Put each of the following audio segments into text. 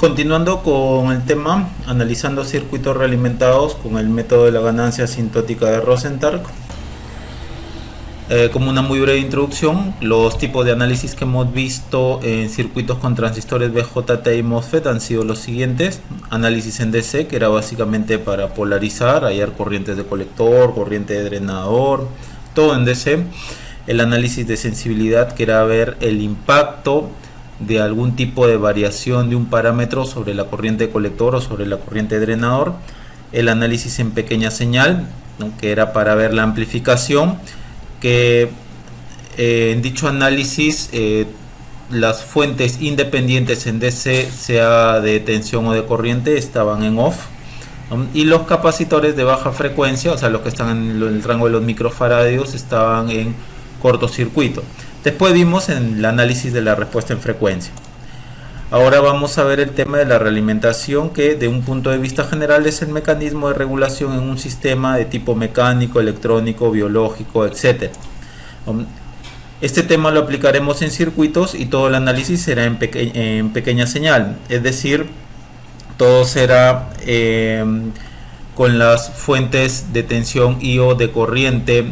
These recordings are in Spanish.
Continuando con el tema, analizando circuitos realimentados con el método de la ganancia asintótica de Rosenthal. Como una muy breve introducción, los tipos de análisis que hemos visto en circuitos con transistores BJT y MOSFET han sido los siguientes: análisis en DC, que era básicamente para polarizar, hallar corrientes de colector, corriente de drenador, todo en DC. El análisis de sensibilidad, que era ver el impacto de algún tipo de variación de un parámetro sobre la corriente de colector o sobre la corriente de drenador. El análisis en pequeña señal, ¿no?, que era para ver la amplificación, que en dicho análisis las fuentes independientes en DC, sea de tensión o de corriente, estaban en off, ¿no? Y los capacitores de baja frecuencia, o sea, los que están en el rango de los microfaradios, estaban en cortocircuito. Después vimos en el análisis de la respuesta en frecuencia. Ahora vamos a ver el tema de la realimentación, que de un punto de vista general es el mecanismo de regulación en un sistema de tipo mecánico, electrónico, biológico, etc. Este tema lo aplicaremos en circuitos y todo el análisis será en pequeña señal, es decir, todo será con las fuentes de tensión y o de corriente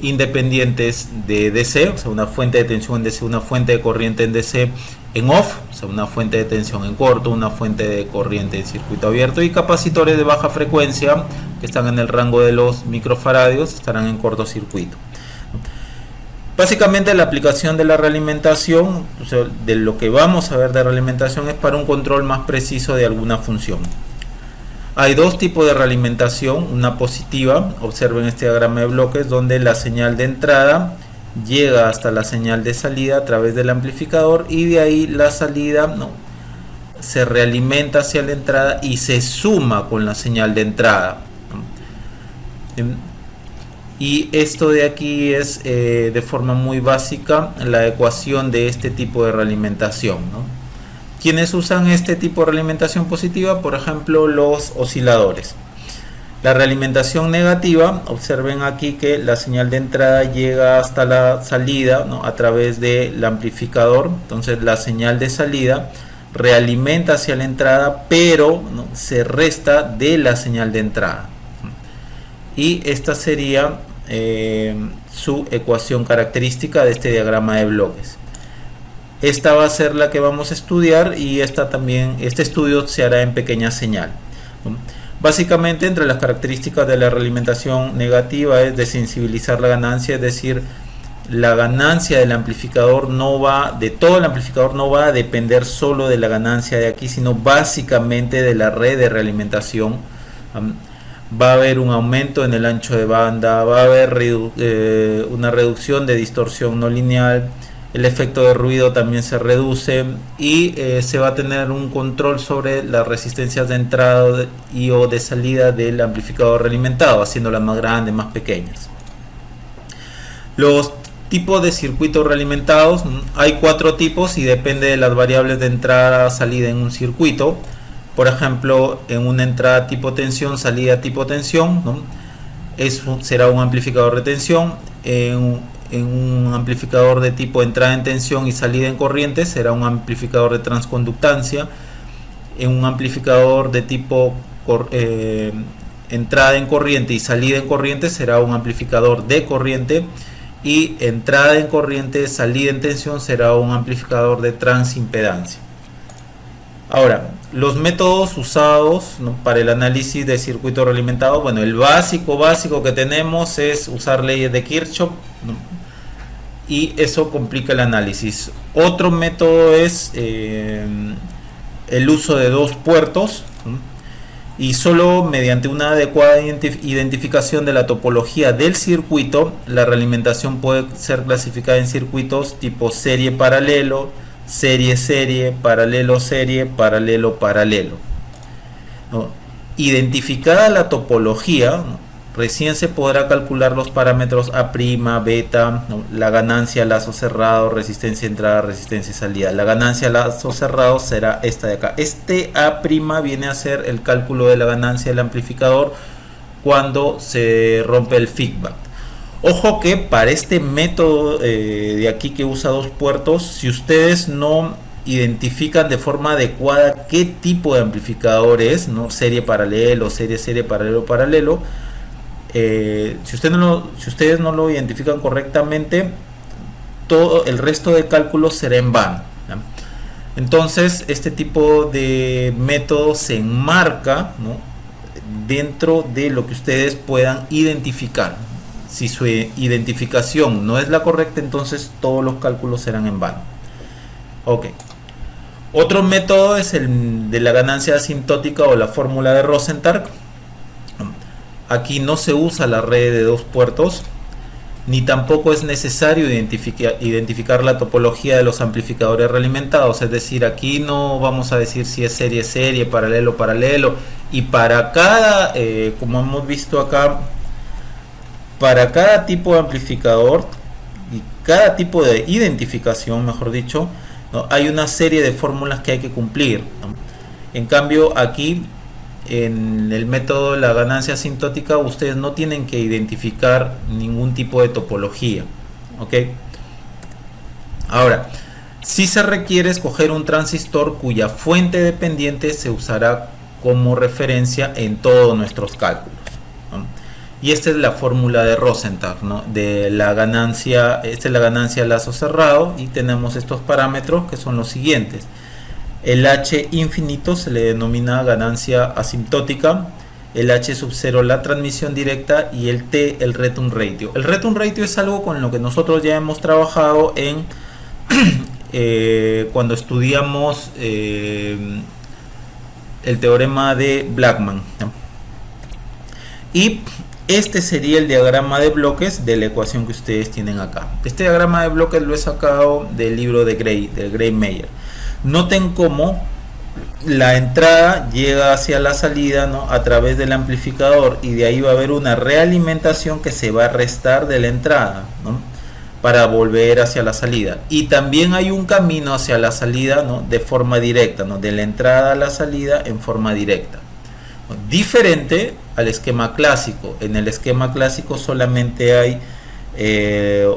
independientes de DC, o sea, una fuente de tensión en DC, una fuente de corriente en DC en off, o sea, una fuente de tensión en corto, una fuente de corriente en circuito abierto, y capacitores de baja frecuencia que están en el rango de los microfaradios estarán en cortocircuito. Básicamente la aplicación de la realimentación, o sea, de lo que vamos a ver de realimentación, es para un control más preciso de alguna función. Hay dos tipos de realimentación: una positiva, observen este diagrama de bloques, donde la señal de entrada llega hasta la señal de salida a través del amplificador, y de ahí la salida, ¿no?, se realimenta hacia la entrada y se suma con la señal de entrada. Y esto de aquí es de forma muy básica la ecuación de este tipo de realimentación, ¿no? ¿Quiénes usan este tipo de realimentación positiva? Por ejemplo, los osciladores. La realimentación negativa, observen aquí que la señal de entrada llega hasta la salida, ¿no?, a través del amplificador. Entonces la señal de salida realimenta hacia la entrada, pero, ¿no?, se resta de la señal de entrada. Y esta sería su ecuación característica de este diagrama de bloques. Esta va a ser la que vamos a estudiar, y este estudio se hará en pequeña señal, ¿no? Básicamente, entre las características de la realimentación negativa es desensibilizar la ganancia, es decir, la ganancia del amplificador de todo el amplificador no va a depender solo de la ganancia de aquí, sino básicamente de la red de realimentación. Va a haber un aumento en el ancho de banda, va a haber una reducción de distorsión no lineal, el efecto de ruido también se reduce, y se va a tener un control sobre las resistencias de entrada y o de salida del amplificador realimentado, haciéndolas más grandes, más pequeñas. Los tipos de circuitos realimentados, hay 4 tipos y depende de las variables de entrada salida en un circuito. Por ejemplo, en una entrada tipo tensión, salida tipo tensión, ¿no?, será un amplificador de tensión. En un amplificador de tipo entrada en tensión y salida en corriente será un amplificador de transconductancia. En un amplificador de tipo entrada en corriente y salida en corriente será un amplificador de corriente, y entrada en corriente, salida en tensión será un amplificador de transimpedancia. Ahora, los métodos usados, ¿no?, para el análisis de circuito realimentado, bueno, el básico que tenemos es usar leyes de Kirchhoff, ¿no?, y eso complica el análisis. Otro método es el uso de 2 puertos, ¿no?, y solo mediante una adecuada identificación de la topología del circuito, la realimentación puede ser clasificada en circuitos tipo serie-paralelo, serie-serie, paralelo-serie, paralelo-paralelo, ¿no? Identificada la topología, ¿no?, recién se podrá calcular los parámetros A', beta, ¿no?, la ganancia, lazo cerrado, resistencia entrada, resistencia salida. La ganancia, lazo cerrado, será esta de acá. Este A' viene a ser el cálculo de la ganancia del amplificador cuando se rompe el feedback. Ojo que para este método de aquí, que usa 2 puertos, si ustedes no identifican de forma adecuada qué tipo de amplificador es, ¿no? Serie paralelo, serie paralelo, paralelo. Si ustedes no lo identifican correctamente, todo el resto de cálculos será en vano, ¿ya? Entonces, este tipo de método se enmarca, ¿no?, dentro de lo que ustedes puedan identificar. Si su identificación no es la correcta, entonces todos los cálculos serán en vano. Ok. Otro método es el de la ganancia asintótica o la fórmula de Rosenthal. Aquí no se usa la red de dos puertos, ni tampoco es necesario identificar la topología de los amplificadores realimentados. Es decir, aquí no vamos a decir si es serie, paralelo, y para cada, como hemos visto acá, para cada tipo de amplificador y cada tipo de identificación, mejor dicho, ¿no?, hay una serie de fórmulas que hay que cumplir, ¿no? En cambio, aquí en el método de la ganancia asintótica ustedes no tienen que identificar ningún tipo de topología, ¿ok? Ahora, si se requiere escoger un transistor cuya fuente dependiente se usará como referencia en todos nuestros cálculos, ¿no? Y esta es la fórmula de Rosenthal, ¿no?, de la ganancia. Esta es la ganancia a lazo cerrado y tenemos estos parámetros que son los siguientes. El H infinito se le denomina ganancia asintótica, el H sub 0 la transmisión directa y el T el return ratio. El return ratio es algo con lo que nosotros ya hemos trabajado en cuando estudiamos el teorema de Blackman, ¿no? Y este sería el diagrama de bloques de la ecuación que ustedes tienen acá. Este diagrama de bloques lo he sacado del libro de Gray, del Gray-Meyer. Noten cómo la entrada llega hacia la salida, ¿no?, a través del amplificador, y de ahí va a haber una realimentación que se va a restar de la entrada, ¿no?, para volver hacia la salida. Y también hay un camino hacia la salida, ¿no?, de forma directa, ¿no?, de la entrada a la salida en forma directa. Diferente al esquema clásico. En el esquema clásico solamente hay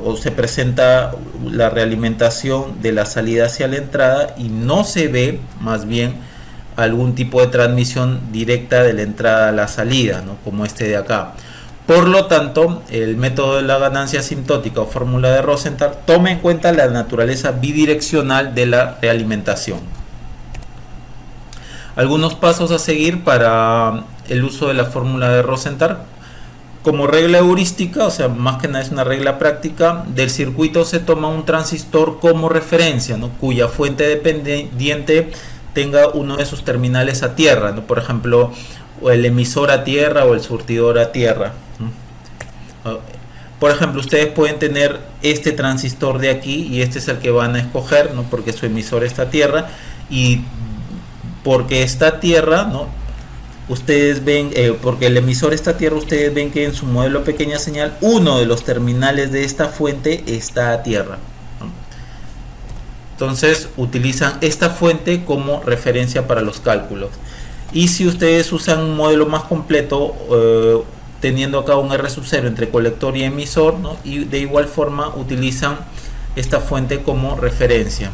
o se presenta la realimentación de la salida hacia la entrada y no se ve más bien algún tipo de transmisión directa de la entrada a la salida, ¿no?, como este de acá. Por lo tanto, el método de la ganancia asintótica o fórmula de Rosenthal toma en cuenta la naturaleza bidireccional de la realimentación. Algunos pasos a seguir para el uso de la fórmula de Rosenthal. Como regla heurística, o sea, más que nada es una regla práctica, del circuito se toma un transistor como referencia, ¿no?, cuya fuente dependiente tenga uno de sus terminales a tierra, ¿no?, por ejemplo, o el emisor a tierra o el surtidor a tierra, ¿no? Por ejemplo, ustedes pueden tener este transistor de aquí y este es el que van a escoger, ¿no?, porque su emisor está a tierra, y porque está a tierra, ¿no?, ustedes ven, porque el emisor está a tierra, ustedes ven que en su modelo pequeña señal uno de los terminales de esta fuente está a tierra, ¿no? Entonces utilizan esta fuente como referencia para los cálculos. Y si ustedes usan un modelo más completo, teniendo acá un R sub 0 entre colector y emisor, ¿no?, y de igual forma utilizan esta fuente como referencia.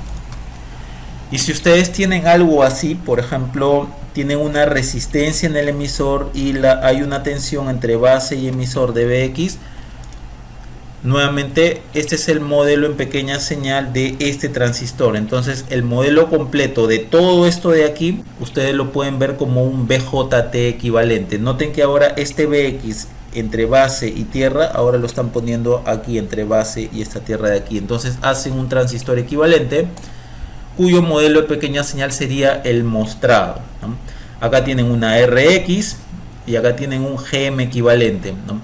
Y si ustedes tienen algo así, por ejemplo, tienen una resistencia en el emisor y hay una tensión entre base y emisor de Bx, nuevamente este es el modelo en pequeña señal de este transistor. Entonces el modelo completo de todo esto de aquí, ustedes lo pueden ver como un BJT equivalente. Noten que ahora este Bx entre base y tierra, ahora lo están poniendo aquí entre base y esta tierra de aquí. Entonces hacen un transistor equivalente, cuyo modelo de pequeña señal sería el mostrado, ¿no? Acá tienen una Rx y acá tienen un Gm equivalente, ¿no?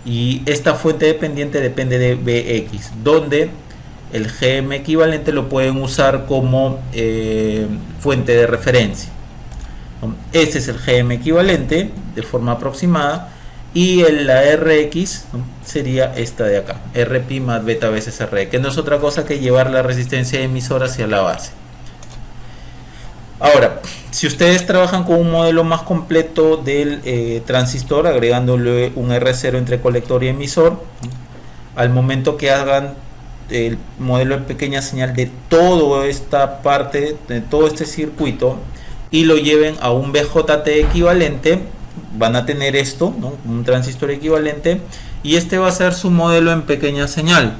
Y esta fuente dependiente depende de Bx, donde el Gm equivalente lo pueden usar como fuente de referencia, ¿no? Este es el Gm equivalente de forma aproximada, y la Rx, ¿no?, sería esta de acá, Rp más beta veces Re, que no es otra cosa que llevar la resistencia emisor hacia la base. Ahora, si ustedes trabajan con un modelo más completo del transistor, agregándole un R0 entre colector y emisor, al momento que hagan el modelo de pequeña señal de toda esta parte, de todo este circuito, y lo lleven a un BJT equivalente, van a tener esto, ¿no? Un transistor equivalente, y este va a ser su modelo en pequeña señal,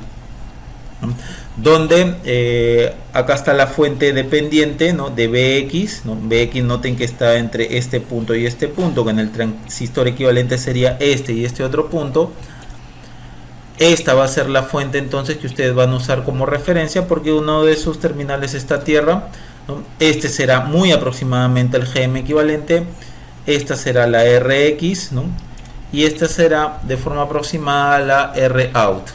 ¿no? Donde acá está la fuente dependiente, ¿no? De BX, ¿no? BX, noten que está entre este punto y este punto, que en el transistor equivalente sería este y este otro punto. Esta va a ser la fuente entonces que ustedes van a usar como referencia, porque uno de sus terminales está a tierra, ¿no? Este será muy aproximadamente el GM equivalente, esta será la RX, ¿no? Y esta será de forma aproximada la ROUT.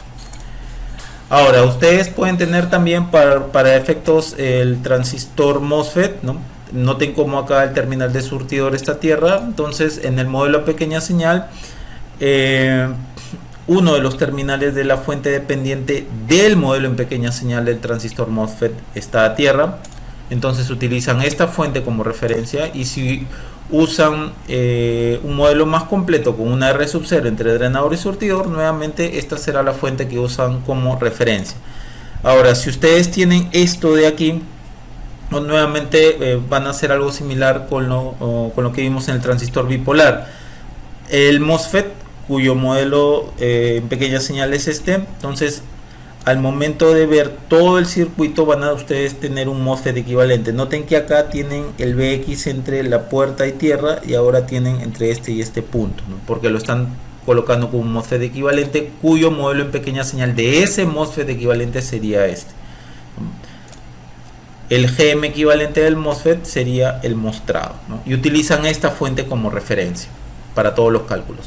Ahora, ustedes pueden tener también para efectos el transistor MOSFET, ¿no? Noten como acá el terminal de surtidor está a tierra, entonces en el modelo a pequeña señal, uno de los terminales de la fuente dependiente del modelo en pequeña señal del transistor MOSFET está a tierra, entonces utilizan esta fuente como referencia, y si usan un modelo más completo con una R sub 0 entre drenador y surtidor, nuevamente esta será la fuente que usan como referencia. Ahora, si ustedes tienen esto de aquí, nuevamente van a hacer algo similar con lo que vimos en el transistor bipolar. El MOSFET, cuyo modelo en pequeña señal es este, entonces al momento de ver todo el circuito van a ustedes tener un MOSFET equivalente. Noten que acá tienen el BX entre la puerta y tierra, y ahora tienen entre este y este punto, ¿no? Porque lo están colocando como un MOSFET equivalente, cuyo modelo en pequeña señal de ese MOSFET equivalente sería este. El GM equivalente del MOSFET sería el mostrado, ¿no? Y utilizan esta fuente como referencia para todos los cálculos.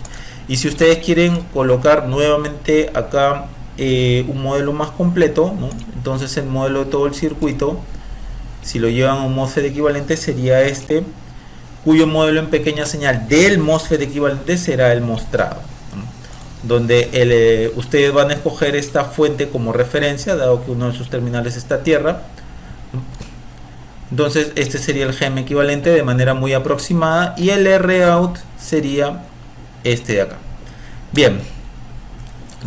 Y si ustedes quieren colocar nuevamente acá un modelo más completo, ¿no? Entonces el modelo de todo el circuito, si lo llevan a un MOSFET equivalente, sería este, cuyo modelo en pequeña señal del MOSFET equivalente será el mostrado, ¿no? Donde ustedes van a escoger esta fuente como referencia, dado que uno de sus terminales está a tierra, ¿no? Entonces este sería el GM equivalente de manera muy aproximada, y el ROUT sería este de acá. Bien,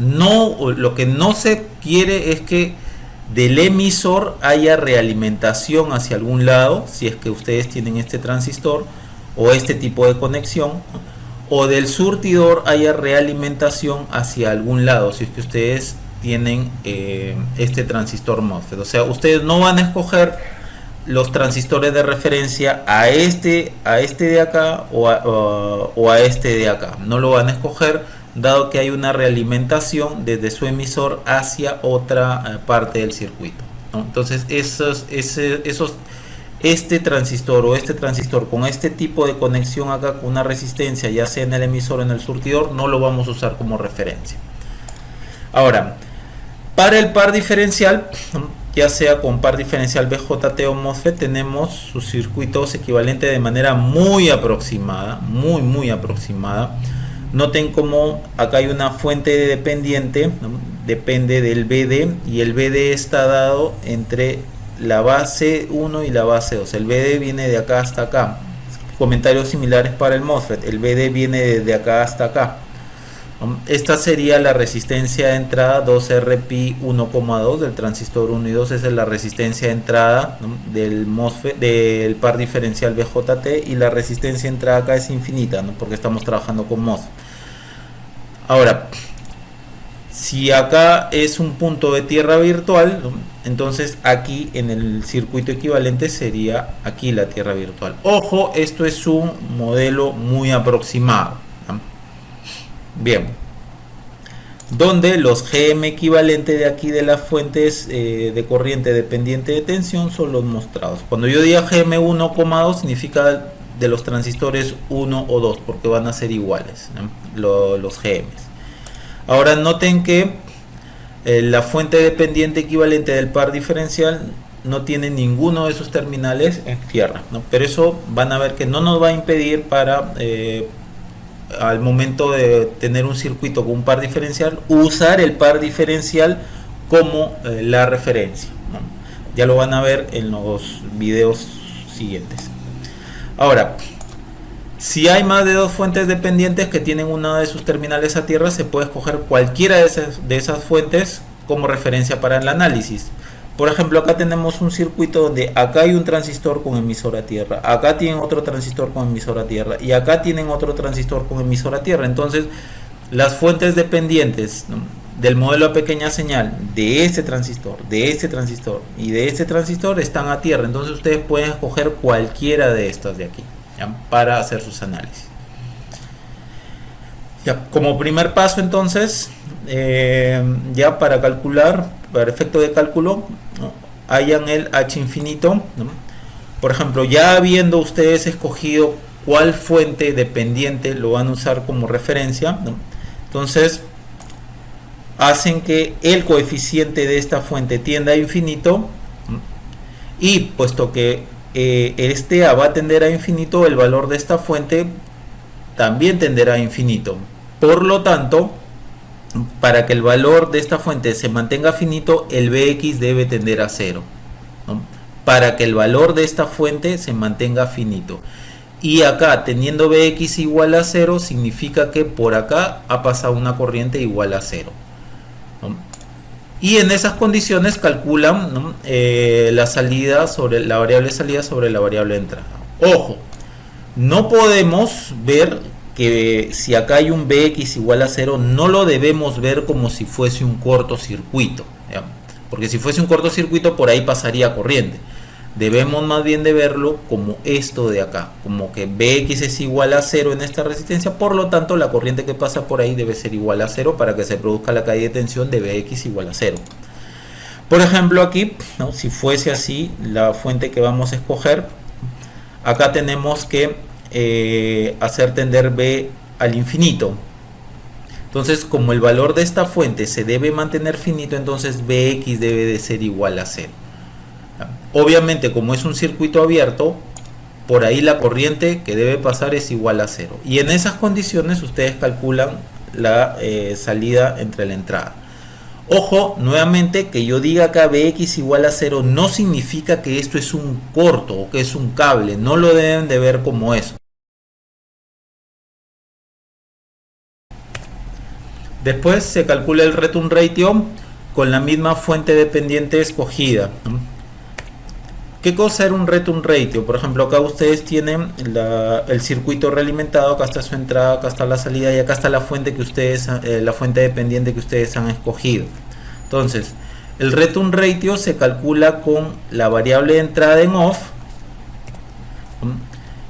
lo que no se quiere es que del emisor haya realimentación hacia algún lado, si es que ustedes tienen este transistor o este tipo de conexión, o del surtidor haya realimentación hacia algún lado, si es que ustedes tienen este transistor MOSFET. O sea, ustedes no van a escoger los transistores de referencia a este de acá o a este de acá. No lo van a escoger, dado que hay una realimentación desde su emisor hacia otra parte del circuito, ¿no? Entonces este transistor o este transistor con este tipo de conexión acá, con una resistencia ya sea en el emisor o en el surtidor, no lo vamos a usar como referencia. Ahora, para el par diferencial, ya sea con par diferencial BJT o MOSFET, tenemos sus circuitos equivalentes de manera muy aproximada, muy aproximada. Noten como acá hay una fuente dependiente, ¿no? Depende del BD, y el BD está dado entre la base 1 y la base 2. El BD viene de acá hasta acá. Comentarios similares para el MOSFET. El BD viene de acá hasta acá. Esta sería la resistencia de entrada 2RPi 1,2 del transistor 1 y 2. Esa es la resistencia de entrada, ¿no? Del MOSFET, del par diferencial BJT, y la resistencia de entrada acá es infinita, ¿no? Porque estamos trabajando con MOSFET. Ahora, si acá es un punto de tierra virtual, ¿no? Entonces aquí en el circuito equivalente sería aquí la tierra virtual. Ojo, esto es un modelo muy aproximado, ¿no? Bien, donde los GM equivalentes de aquí de las fuentes de corriente dependiente de tensión son los mostrados. Cuando yo diga GM 1,2 significa de los transistores 1 o 2, porque van a ser iguales, ¿no? Los GMs. Ahora noten que la fuente dependiente equivalente del par diferencial no tiene ninguno de sus terminales en tierra, ¿no? Pero eso van a ver que no nos va a impedir para al momento de tener un circuito con un par diferencial, usar el par diferencial como la referencia, ¿no? Ya lo van a ver en los videos siguientes. Ahora, si hay más de dos fuentes dependientes que tienen una de sus terminales a tierra, se puede escoger cualquiera de esas fuentes como referencia para el análisis. Por ejemplo, acá tenemos un circuito donde acá hay un transistor con emisor a tierra, acá tienen otro transistor con emisor a tierra y acá tienen otro transistor con emisor a tierra. Entonces, las fuentes dependientes, ¿no?, del modelo a pequeña señal de este transistor y de este transistor están a tierra. Entonces ustedes pueden escoger cualquiera de estas de aquí, ¿ya?, para hacer sus análisis. Ya, como primer paso entonces, ya para calcular, para efecto de cálculo, ¿no?, hayan el H infinito, ¿no? Por ejemplo, ya habiendo ustedes escogido cuál fuente dependiente lo van a usar como referencia, ¿no?, entonces hacen que el coeficiente de esta fuente tienda a infinito, ¿no?, y puesto que este A va a tender a infinito, el valor de esta fuente también tenderá a infinito. Por lo tanto, para que el valor de esta fuente se mantenga finito, el Bx debe tender a 0, ¿no?, para que el valor de esta fuente se mantenga finito. Y acá, teniendo Bx igual a 0, significa que por acá ha pasado una corriente igual a 0, ¿no? Y en esas condiciones calculan, ¿no?, la salida sobre la variable salida sobre la variable entrada. Ojo, no podemos ver que si acá hay un Bx igual a 0, no lo debemos ver como si fuese un cortocircuito, ¿ya?, porque si fuese un cortocircuito por ahí pasaría corriente. Debemos más bien de verlo como esto de acá, como que Bx es igual a 0 en esta resistencia, por lo tanto la corriente que pasa por ahí debe ser igual a 0 para que se produzca la caída de tensión de Bx igual a 0. Por ejemplo aquí, ¿no?, si fuese así la fuente que vamos a escoger, acá tenemos que hacer tender B al infinito. Entonces, como el valor de esta fuente se debe mantener finito, entonces Bx debe de ser igual a 0. Obviamente, como es un circuito abierto, por ahí la corriente que debe pasar es igual a 0. Y en esas condiciones ustedes calculan la salida entre la entrada. Ojo, nuevamente, que yo diga acá Bx igual a 0 no significa que esto es un corto o que es un cable. No lo deben de ver como eso. Después se calcula el return ratio con la misma fuente dependiente escogida, ¿no? ¿Qué cosa era un return ratio? Por ejemplo, acá ustedes tienen el circuito realimentado, acá está su entrada, acá está la salida y acá está la fuente que ustedes, la fuente dependiente que ustedes han escogido. Entonces, el return ratio se calcula con la variable de entrada en off,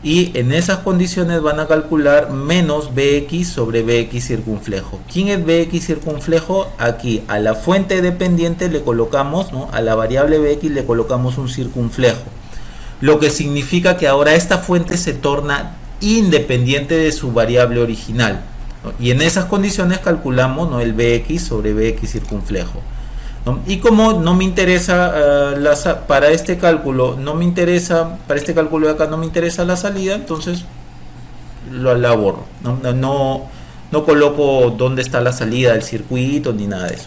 y en esas condiciones van a calcular menos Bx sobre Bx circunflejo. ¿Quién es Bx circunflejo? Aquí a la fuente dependiente le colocamos, ¿no?, a la variable Bx le colocamos un circunflejo, lo que significa que ahora esta fuente se torna independiente de su variable original, ¿no?, y en esas condiciones calculamos, ¿no?, el Bx sobre Bx circunflejo, ¿no? Y como no me interesa para este cálculo, para este cálculo de acá no me interesa la salida, entonces la borro, no coloco dónde está la salida del circuito ni nada de eso.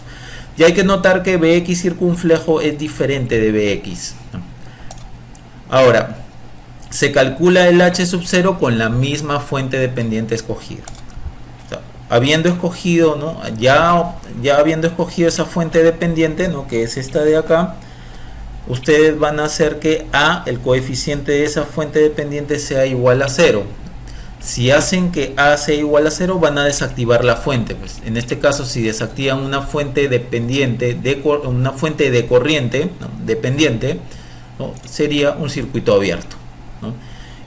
Y hay que notar que Bx circunflejo es diferente de Bx, ¿no? Ahora, se calcula el H sub 0 con la misma fuente dependiente escogida. Habiendo escogido, ¿no?, ya habiendo escogido esa fuente dependiente, ¿no?, que es esta de acá, ustedes van a hacer que A, el coeficiente de esa fuente dependiente, sea igual a 0. Si hacen que A sea igual a 0, van a desactivar la fuente. Pues en este caso, si desactivan una fuente dependiente, una fuente de corriente, ¿no?, dependiente, ¿no?, sería un circuito abierto, ¿no?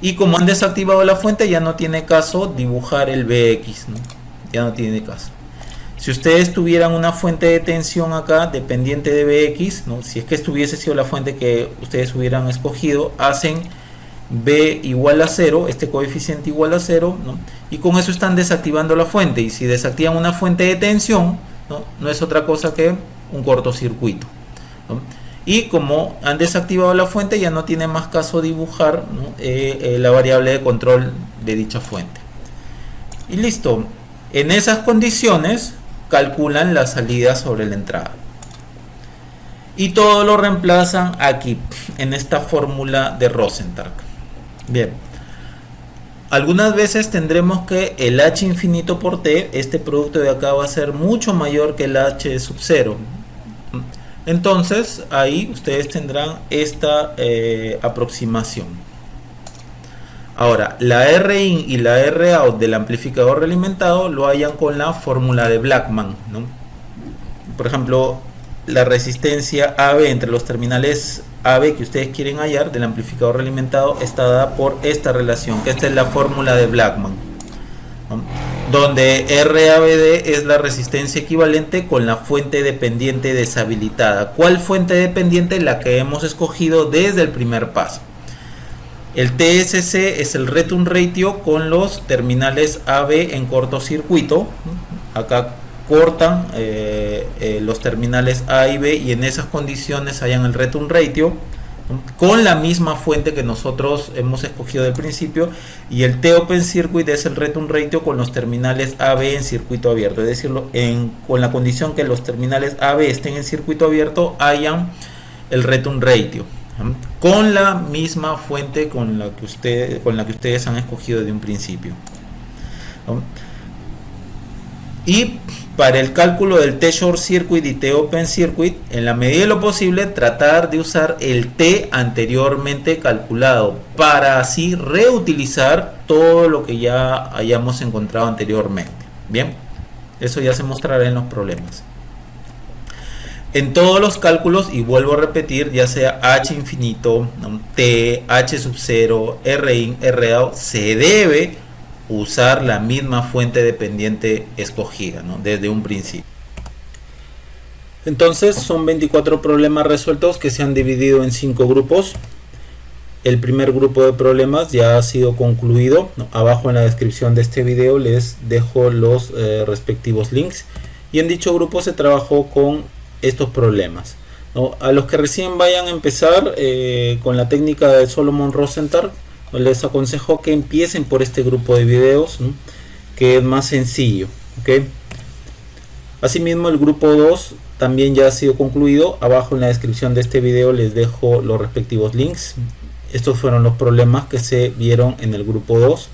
Y como han desactivado la fuente, ya no tiene caso dibujar el Bx, ¿no?, ya no tiene caso. Si ustedes tuvieran una fuente de tensión acá dependiente de Bx, ¿no?, si es que estuviese sido la fuente que ustedes hubieran escogido, hacen B igual a 0, este coeficiente igual a 0, ¿no?, y con eso están desactivando la fuente. Y si desactivan una fuente de tensión, no es otra cosa que un cortocircuito, ¿no? Y como han desactivado la fuente, ya no tiene más caso dibujar, ¿no?, la variable de control de dicha fuente. Y listo. En esas condiciones calculan la salida sobre la entrada. Y todo lo reemplazan aquí, en esta fórmula de Rosenthal. Bien. Algunas veces tendremos que el H infinito por T, este producto de acá, va a ser mucho mayor que el H sub 0. Entonces ahí ustedes tendrán esta aproximación. Ahora, la Rin y la Rout del amplificador realimentado lo hallan con la fórmula de Blackman, ¿no? Por ejemplo, la resistencia AB entre los terminales AB que ustedes quieren hallar del amplificador realimentado está dada por esta relación, que esta es la fórmula de Blackman, ¿no? Donde RABD es la resistencia equivalente con la fuente dependiente deshabilitada. ¿Cuál fuente dependiente? La que hemos escogido desde el primer paso. El TSC es el return ratio con los terminales AB en cortocircuito. Acá cortan los terminales A y B y en esas condiciones hayan el return ratio, ¿no? Con la misma fuente que nosotros hemos escogido del principio, y el T open circuit es el return ratio con los terminales AB en circuito abierto, es decir, con la condición que los terminales AB estén en circuito abierto hayan el return ratio, ¿no? Con la misma fuente con la que ustedes han escogido desde un principio, ¿no? Y para el cálculo del T short circuit y T open circuit, en la medida de lo posible tratar de usar el T anteriormente calculado para así reutilizar todo lo que ya hayamos encontrado anteriormente. Bien, eso ya se mostrará en los problemas. En todos los cálculos, y vuelvo a repetir, ya sea H infinito, T, H sub 0, Rin, Rout, se debe usar la misma fuente dependiente escogida, ¿no? Desde un principio. Entonces son 24 problemas resueltos que se han dividido en 5 grupos. El primer grupo de problemas ya ha sido concluido, ¿no? Abajo en la descripción de este video les dejo los respectivos links, y en dicho grupo se trabajó con estos problemas, ¿no? A los que recién vayan a empezar con la técnica de Solomon-Rosenthal, les aconsejo que empiecen por este grupo de videos, ¿no? Que es más sencillo, ¿okay? Asimismo, el grupo 2 también ya ha sido concluido. Abajo en la descripción de este video les dejo los respectivos links. Estos fueron los problemas que se vieron en el grupo 2.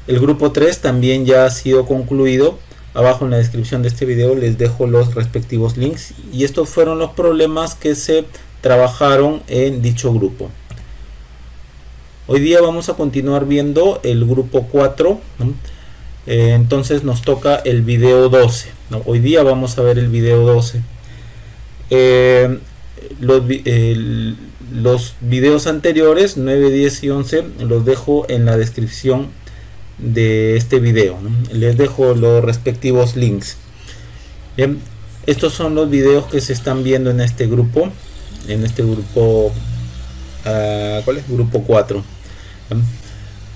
El grupo 3 también ya ha sido concluido. Abajo en la descripción de este video les dejo los respectivos links. Y estos fueron los problemas que se trabajaron en dicho grupo. Hoy día vamos a continuar viendo el grupo 4, ¿no? Entonces nos toca el video 12, ¿no? Hoy día vamos a ver el video 12. Los videos anteriores, 9, 10 y 11, los dejo en la descripción de este video, ¿no? Les dejo los respectivos links. Bien, estos son los videos que se están viendo en este grupo. ¿Cuál es? Grupo 4.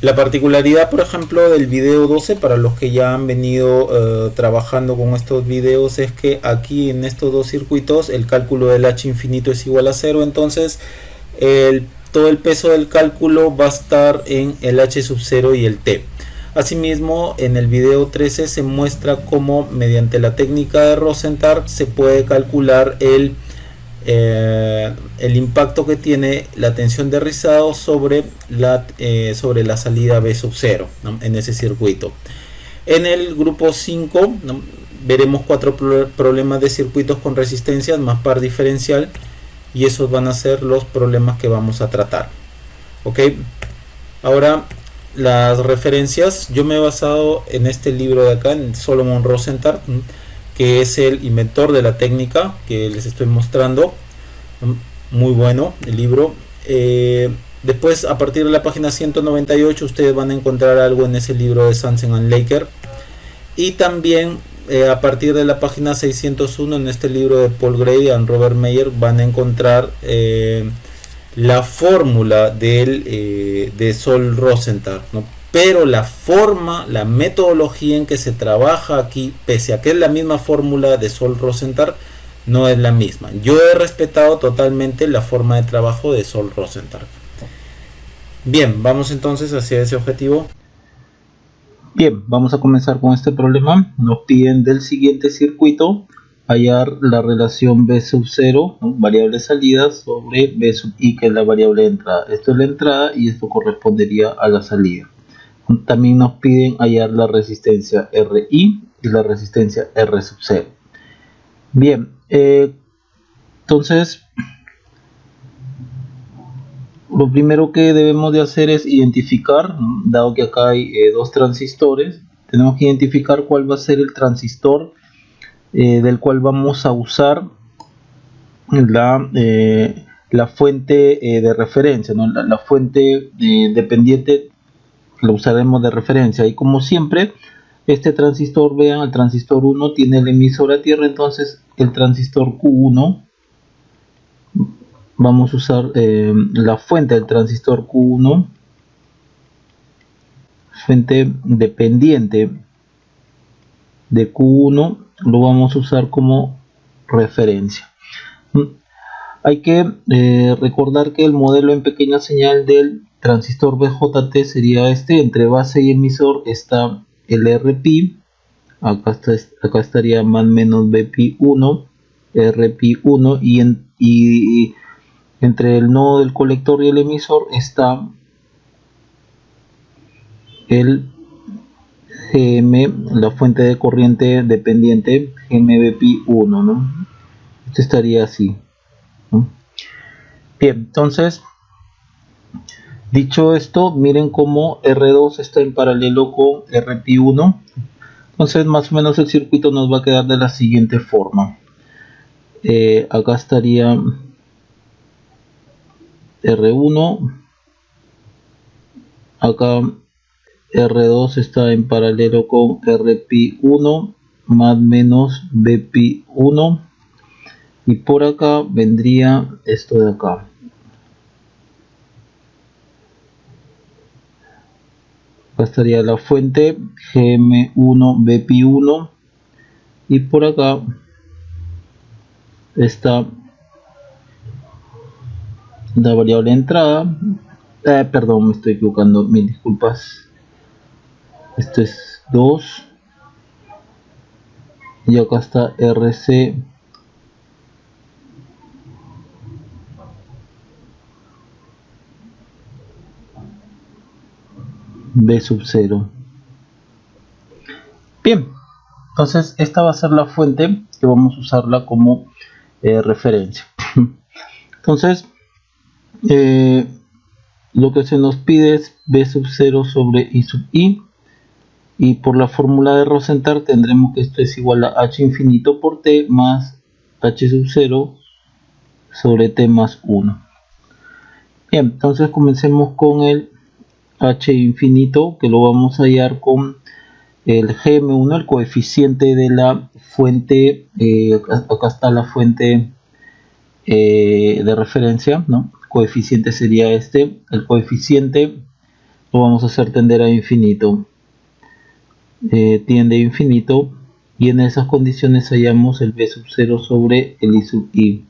La particularidad, por ejemplo, del video 12, para los que ya han venido trabajando con estos videos, es que aquí en estos dos circuitos el cálculo del H infinito es igual a 0, entonces todo el peso del cálculo va a estar en el H sub 0 y el T. Asimismo, en el video 13 se muestra cómo mediante la técnica de Rosenthal se puede calcular el impacto que tiene la tensión de rizado sobre la salida B sub 0, ¿no? En ese circuito. En el grupo 5, ¿no? Veremos 4 problemas de circuitos con resistencias más par diferencial, y esos van a ser los problemas que vamos a tratar. Ok, ahora las referencias. Yo me he basado en este libro de acá, en Solomon-Rosenthal, ¿no? Que es el inventor de la técnica que les estoy mostrando. Muy bueno el libro. Después, a partir de la página 198, ustedes van a encontrar algo en ese libro de Sansen and Laker. Y también a partir de la página 601, en este libro de Paul Gray y Robert Meyer, van a encontrar la fórmula de Sol-Rosenthal, ¿no? Pero la forma, la metodología en que se trabaja aquí, pese a que es la misma fórmula de Sol-Rosenthal, no es la misma. Yo he respetado totalmente la forma de trabajo de Sol-Rosenthal. Bien, vamos entonces hacia ese objetivo. Bien, vamos a comenzar con este problema. Nos piden del siguiente circuito hallar la relación B sub 0, ¿no? Variable salida, sobre B sub I, que es la variable de entrada. Esto es la entrada y esto correspondería a la salida. También nos piden hallar la resistencia RI y la resistencia R sub 0. Bien, Entonces, lo primero que debemos de hacer es identificar, dado que acá hay dos transistores, tenemos que identificar cuál va a ser el transistor del cual vamos a usar la fuente de referencia, ¿no? La fuente dependiente la usaremos de referencia. Y como siempre, este transistor, vean, el transistor 1 tiene el emisor a tierra, entonces el transistor Q1, vamos a usar la fuente del transistor Q1, fuente dependiente de Q1, lo vamos a usar como referencia. Hay que recordar que el modelo en pequeña señal del transistor BJT sería este: entre base y emisor está el RP, acá estaría más o menos BP1, RP1, y entre el nodo del colector y el emisor está el GM, la fuente de corriente dependiente, GMBP1, ¿no? Esto estaría así, ¿no? Bien, entonces, dicho esto, miren cómo R2 está en paralelo con RP1. Entonces, más o menos el circuito nos va a quedar de la siguiente forma. Acá estaría R1, acá R2 está en paralelo con RP1 más menos BP1, y por acá vendría esto de acá. Acá estaría la fuente GM1 BP1, y por acá está la variable de entrada. Perdón, me estoy equivocando, mil disculpas. Esto es 2, y acá está RC B sub 0. Bien, entonces esta va a ser la fuente que vamos a usarla como referencia. Entonces, lo que se nos pide es B sub 0 sobre I sub I, y por la fórmula de Rosenthal tendremos que esto es igual a H infinito por T más H sub 0 sobre T más 1. Bien, entonces comencemos con el H infinito, que lo vamos a hallar con el GM1, el coeficiente de la fuente. Acá está la fuente de referencia, ¿no? El coeficiente sería este. El coeficiente lo vamos a hacer tender a infinito, tiende a infinito, y en esas condiciones hallamos el B sub 0 sobre el I sub I.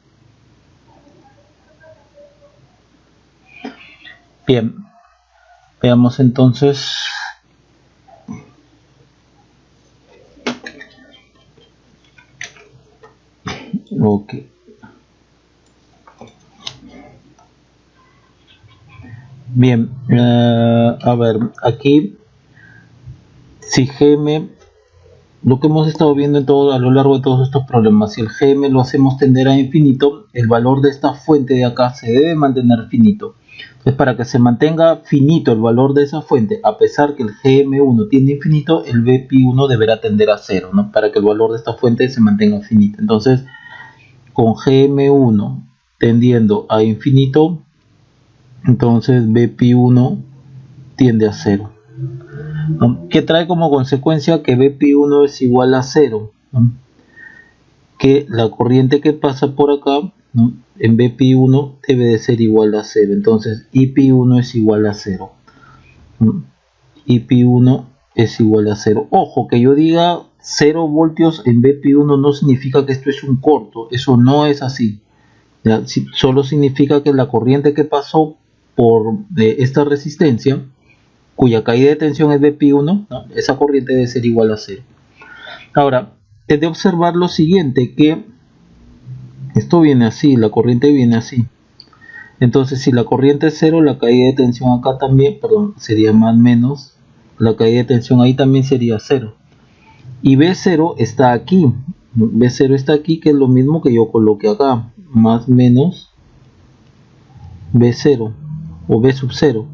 Bien, veamos entonces. Ok. Bien, a ver, aquí si GM, lo que hemos estado viendo a lo largo de todos estos problemas, si el GM lo hacemos tender a infinito, el valor de esta fuente de acá se debe mantener finito. Entonces, para que se mantenga finito el valor de esa fuente, a pesar que el GM1 tiende a infinito, el BP1 deberá tender a 0, ¿no? Para que el valor de esta fuente se mantenga finito. Entonces, con GM1 tendiendo a infinito, entonces BP1 tiende a 0. Que trae como consecuencia que BP1 es igual a 0, ¿no? Que la corriente que pasa por acá, ¿no?, en BP1 debe de ser igual a 0. Entonces IP1 es igual a 0, ¿no? IP1 es igual a 0. Ojo, que yo diga 0 voltios en BP1 no significa que esto es un corto. Eso no es así, ¿ya? Solo significa que la corriente que pasó por esta resistencia, cuya caída de tensión es BP1, ¿no?, esa corriente debe ser igual a 0. Ahora, he de observar lo siguiente, que esto viene así, la corriente viene así. Entonces, si la corriente es 0, la caída de tensión acá también, perdón, sería más menos, la caída de tensión ahí también sería 0. Y B0 está aquí, B0 está aquí, que es lo mismo que yo coloqué acá, más menos B0 o B sub 0.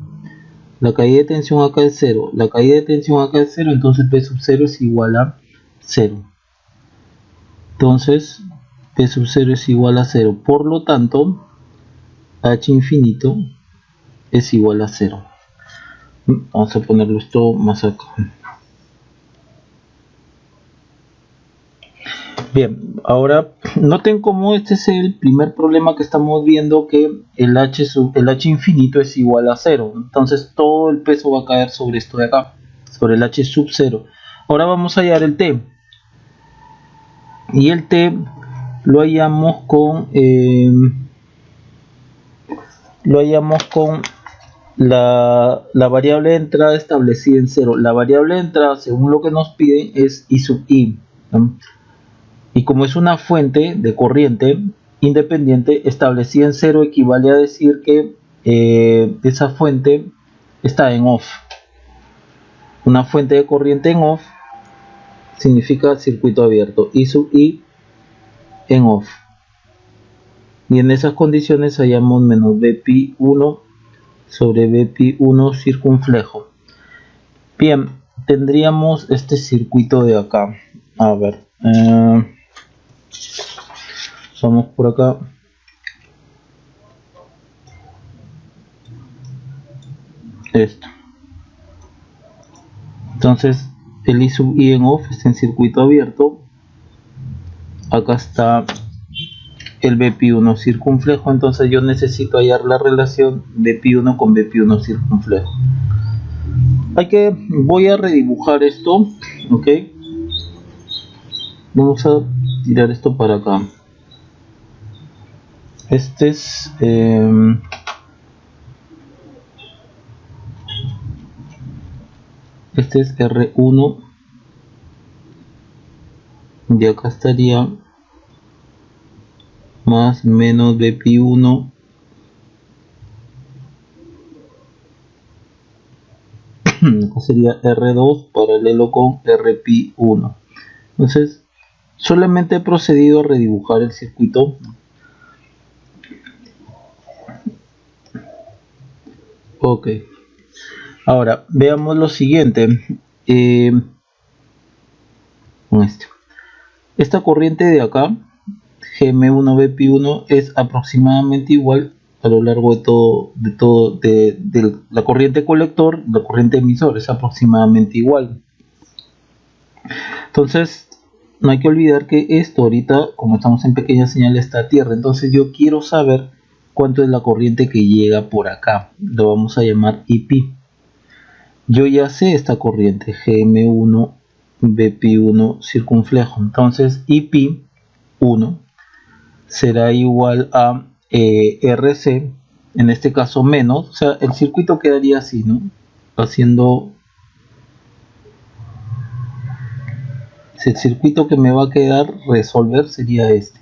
La caída de tensión acá es 0, la caída de tensión acá es 0, entonces B sub 0 es igual a 0. Entonces B sub 0 es igual a 0, por lo tanto H infinito es igual a 0. Vamos a ponerlo esto más acá. Bien, ahora noten cómo este es el primer problema que estamos viendo, que el H infinito es igual a 0. Entonces todo el peso va a caer sobre esto de acá, sobre el H sub 0. Ahora vamos a hallar el T. Y el T lo hallamos con la variable de entrada establecida en 0. La variable de entrada, según lo que nos piden, es I sub I, ¿no? Y como es una fuente de corriente independiente establecida en 0, equivale a decir que esa fuente está en off. Una fuente de corriente en off significa circuito abierto. I sub I en off. Y en esas condiciones hallamos menos Bpi1 sobre Bpi1 circunflejo. Bien, tendríamos este circuito de acá. A ver, vamos por acá. Esto. Entonces el I sub I en off está en circuito abierto. Acá está el Bpi1 circunflejo, entonces yo necesito hallar la relación Bpi1 con Bpi1 circunflejo. Voy a redibujar esto, ok. Vamos a tirar esto para acá. Este es R1 y acá estaría más menos Bpi1 acá sería R2 paralelo con Rpi1. Entonces solamente he procedido a redibujar el circuito. Ok, ahora veamos lo siguiente. Esta corriente de acá, Gm1 Bpi1, es aproximadamente igual a lo largo de la corriente colector, la corriente emisor es aproximadamente igual. Entonces no hay que olvidar que esto ahorita, como estamos en pequeña señal, está a tierra. Entonces yo quiero saber cuánto es la corriente que llega por acá. Lo vamos a llamar IP. Yo ya sé esta corriente, Gm1 Bpi1 circunflejo. Entonces IP1 será igual a RC, en este caso menos, o sea, el circuito quedaría así, ¿no? Haciendo... el circuito que me va a quedar resolver sería este.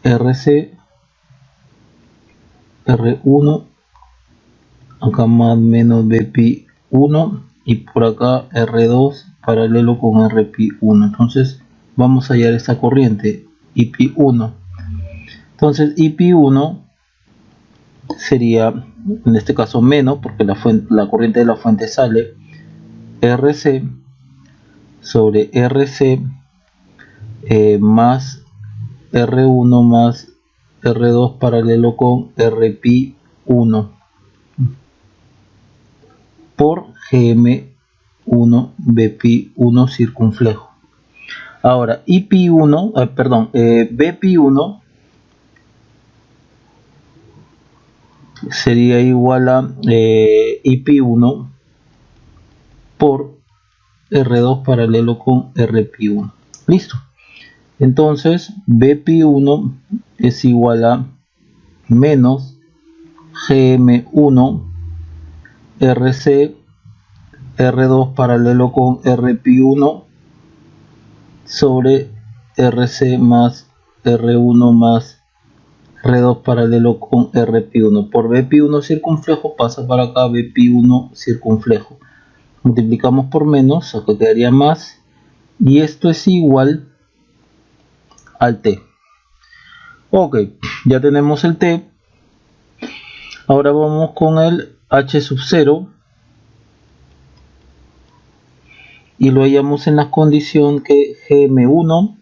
RC, R1, acá más menos Bpi1 y por acá R2 paralelo con Rpi1. Entonces vamos a hallar esta corriente, IP1. Entonces IP1 sería, en este caso menos, porque la corriente de la fuente sale, RC sobre RC más R1 más R2 paralelo con Rpi1 por Gm1 Bpi1 circunflejo. Ahora IP1, Bpi1 sería igual a IP1 por R2 paralelo con Rpi1. Listo. Entonces Bpi1 es igual a menos Gm1 RC R2 paralelo con Rpi1 sobre RC más R1 más R2 paralelo con Rpi1. Por Bpi1 circunflejo pasa para acá Bpi1 circunflejo. Multiplicamos por menos, acá quedaría más. Y esto es igual al T. Ok, ya tenemos el T. Ahora vamos con el H sub 0 y lo hallamos en la condición que Gm1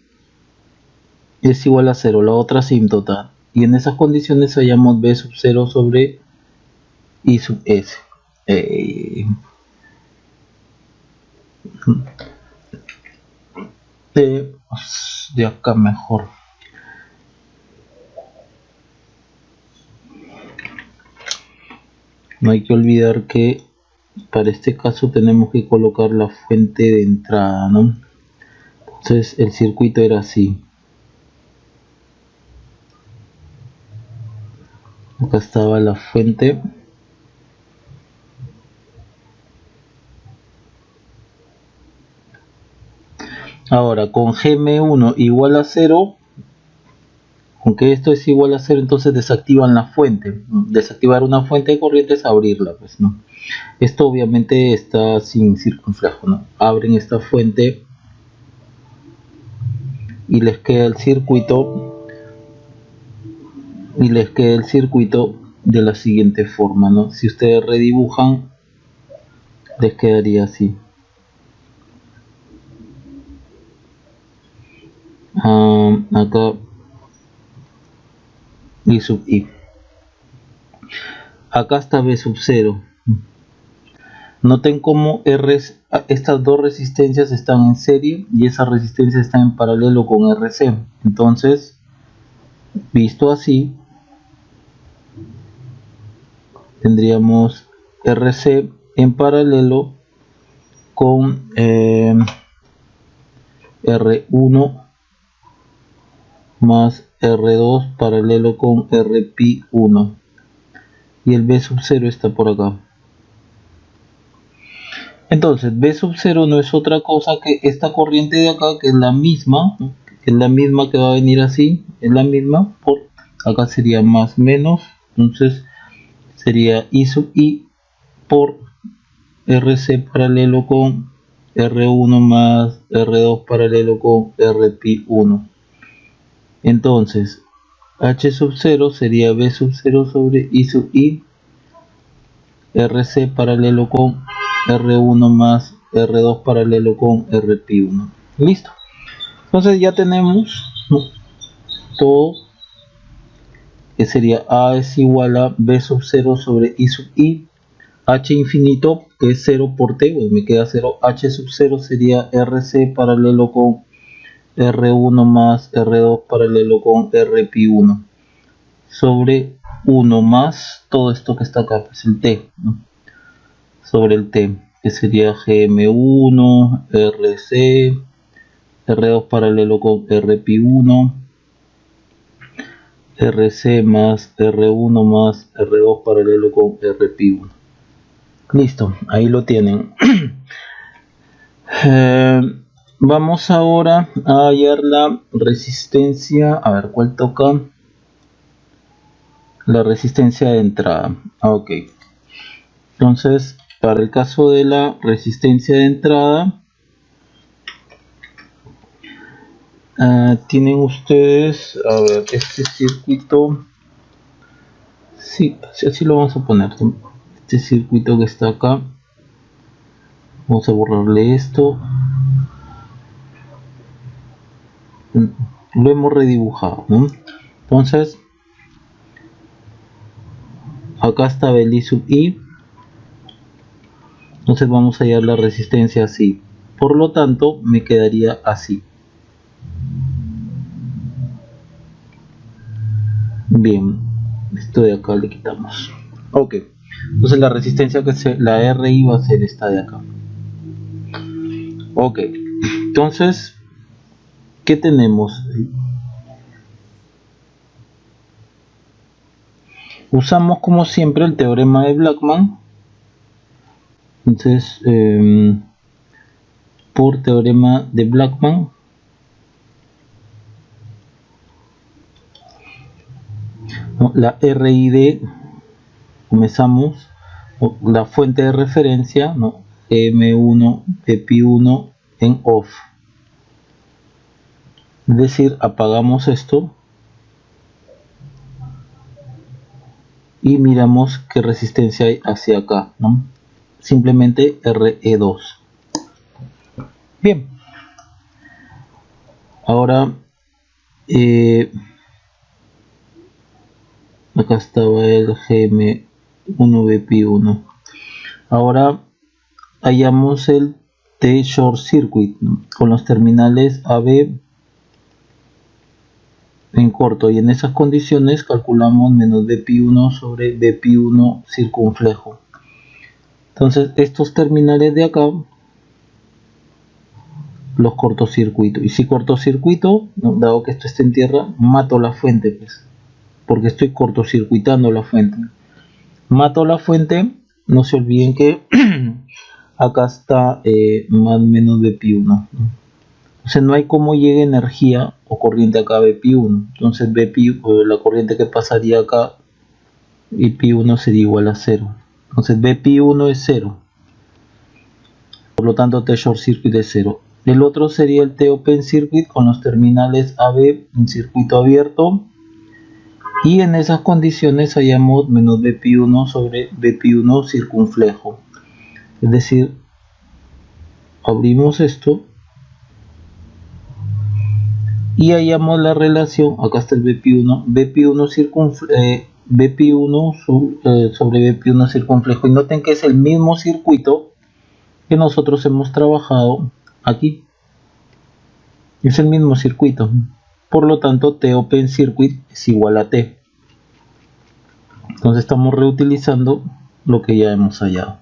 es igual a 0, la otra asíntota, y en esas condiciones hallamos B sub 0 sobre I sub S. De acá mejor. No hay que olvidar que para este caso tenemos que colocar la fuente de entrada, ¿no? Entonces el circuito era así. Acá estaba la fuente. Ahora con Gm1 igual a 0, aunque esto es igual a 0, entonces desactivan la fuente. Desactivar una fuente de corriente es abrirla, pues, ¿no? Esto obviamente está sin circunflejo, ¿no? Abren esta fuente y les queda el circuito de la siguiente forma, ¿no? Si ustedes redibujan, les quedaría así. Acá I sub I. Acá está B sub 0. Noten cómo estas dos resistencias están en serie y esas resistencias están en paralelo con RC. Entonces, visto así, tendríamos RC en paralelo con R1 más R2 paralelo con RP1, y el B sub 0 está por acá. Entonces B sub 0 no es otra cosa que esta corriente de acá, que es la misma, que va a venir así, es la misma, por acá sería más menos, entonces sería I sub I por RC paralelo con R1 más R2 paralelo con RP1. Entonces H sub 0 sería B sub 0 sobre I sub I, RC paralelo con R1 más R2 paralelo con RP1. Listo. Entonces ya tenemos, ¿no?, todo, que sería A es igual a B sub 0 sobre I sub I, H infinito, que es 0 por T, pues me queda 0, H sub 0 sería RC paralelo con R1 más R2 paralelo con RP1, sobre 1 más todo esto que está acá, pues el T, ¿no?, sobre el T, que sería Gm1, RC, R2 paralelo con RP1, RC más R1 más R2 paralelo con RP1. Listo, ahí lo tienen. Vamos ahora a hallar la resistencia. A ver, ¿cuál toca? La resistencia de entrada. Ok. Entonces, para el caso de la resistencia de entrada, tienen ustedes, a ver, este circuito, sí, así lo vamos a poner. Este circuito que está acá, vamos a borrarle esto. Lo hemos redibujado, ¿no? Entonces, acá está el I sub I. Entonces vamos a hallar la resistencia así. Por lo tanto, me quedaría así. Bien, esto de acá le quitamos. Ok, entonces la resistencia la RI va a ser esta de acá. Ok, entonces, ¿qué tenemos? Usamos como siempre el teorema de Blackman. Entonces, por teorema de Blackman, la RID, comenzamos la fuente de referencia, ¿no?, M1 PP1 en off, es decir, apagamos esto y miramos qué resistencia hay hacia acá, ¿no? Simplemente RE2. Bien, ahora acá estaba el GM1BP1. Ahora hallamos el T short circuit, ¿no? Con los terminales AB en corto, y en esas condiciones calculamos menos BP1 sobre BP1 circunflejo. Entonces estos terminales de acá los cortocircuito, y si cortocircuito, ¿no? Dado que esto está en tierra, mato la fuente, pues, porque estoy cortocircuitando la fuente. Mato la fuente, no se olviden que acá está más o menos BP1, ¿no? Entonces no hay cómo llegue energía o corriente acá a BP1. Entonces la corriente que pasaría acá y P1 sería igual a 0. Entonces BP1 es 0. Por lo tanto T short circuit es 0. El otro sería el T open circuit con los terminales AB en circuito abierto. Y en esas condiciones hallamos menos BP1 sobre BP1 circunflejo. Es decir, abrimos esto y hallamos la relación, acá está el BP1, BP1 sobre BP1 circunflejo, y noten que es el mismo circuito que nosotros hemos trabajado aquí, es el mismo circuito, por lo tanto T open circuit es igual a T. Entonces estamos reutilizando lo que ya hemos hallado.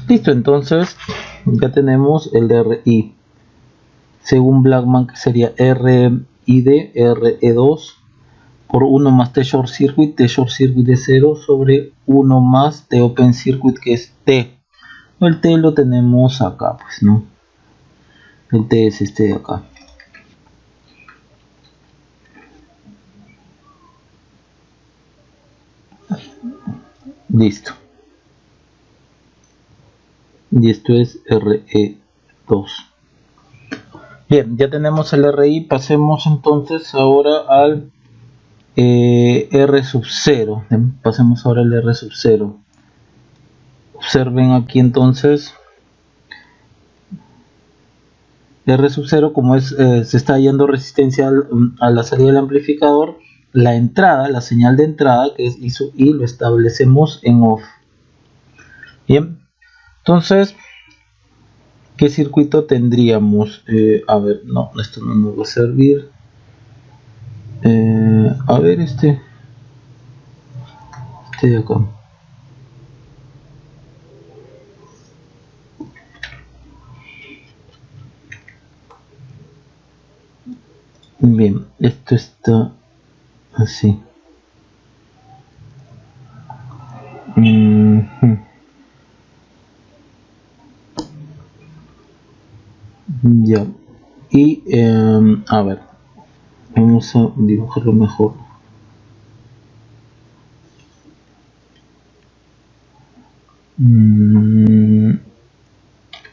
Listo, entonces ya tenemos el RI. Según Blackman, que sería RID, RE2 por 1 más T short circuit de 0 sobre 1 más T open circuit, que es T. El T lo tenemos acá, pues, ¿no? El T es este de acá. Listo. Y esto es RE2. Bien, ya tenemos el RI. Pasemos entonces ahora al R sub 0. Pasemos ahora al R sub 0. Observen aquí entonces R sub 0, como es, se está yendo resistencia a la salida del amplificador, la entrada, la señal de entrada, que es I sub I, lo establecemos en off. Bien, entonces, ¿qué circuito tendríamos? A ver, no, esto no nos va a servir. A ver, este de acá. Bien, esto está así. Ya. Y a ver, vamos a dibujarlo mejor.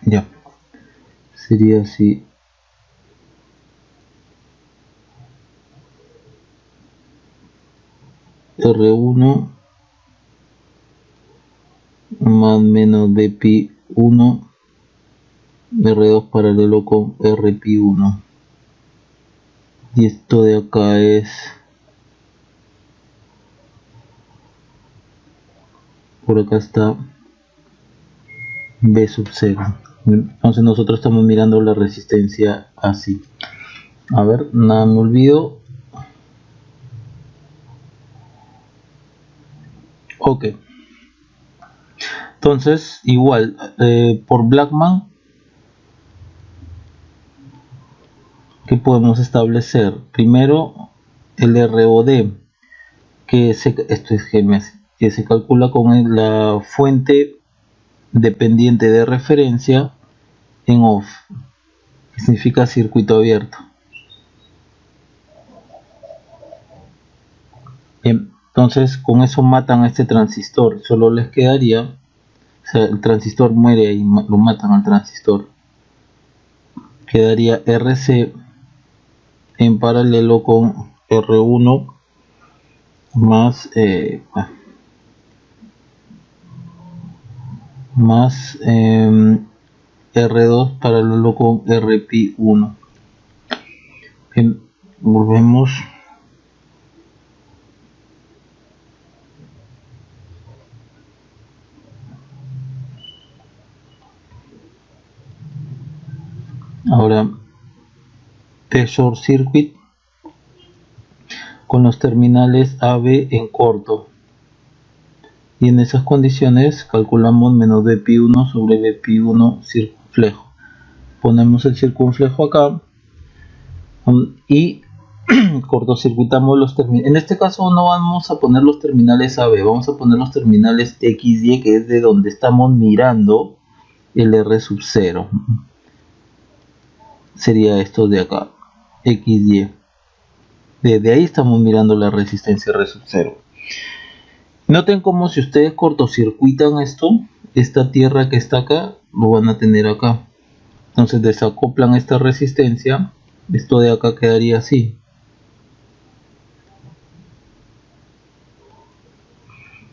Ya. Sería así. R1 más menos BP1, R2 paralelo con RP1, y esto de acá es, por acá está B sub 0. Entonces nosotros estamos mirando la resistencia así. A ver, nada me olvido. Ok. Entonces, igual, por Blackman, ¿qué podemos establecer? Primero, el ROD, que esto es GMS, que se calcula con la fuente dependiente de referencia en off, que significa circuito abierto. Bien, entonces con eso matan a este transistor, solo les quedaría, o sea, el transistor muere y lo matan al transistor, quedaría RC en paralelo con R1 más más R2 paralelo con RP1. Bien, volvemos. Ahora T-short circuit con los terminales AB en corto, y en esas condiciones calculamos menos BP1 sobre BP1 circunflejo. Ponemos el circunflejo acá y cortocircuitamos los terminales. En este caso no vamos a poner los terminales AB, vamos a poner los terminales XY, que es de donde estamos mirando el R sub 0. Sería esto de acá, XY. Desde ahí estamos mirando la resistencia R sub 0. Noten como si ustedes cortocircuitan esto, esta tierra que está acá, lo van a tener acá. Entonces desacoplan esta resistencia, esto de acá quedaría así.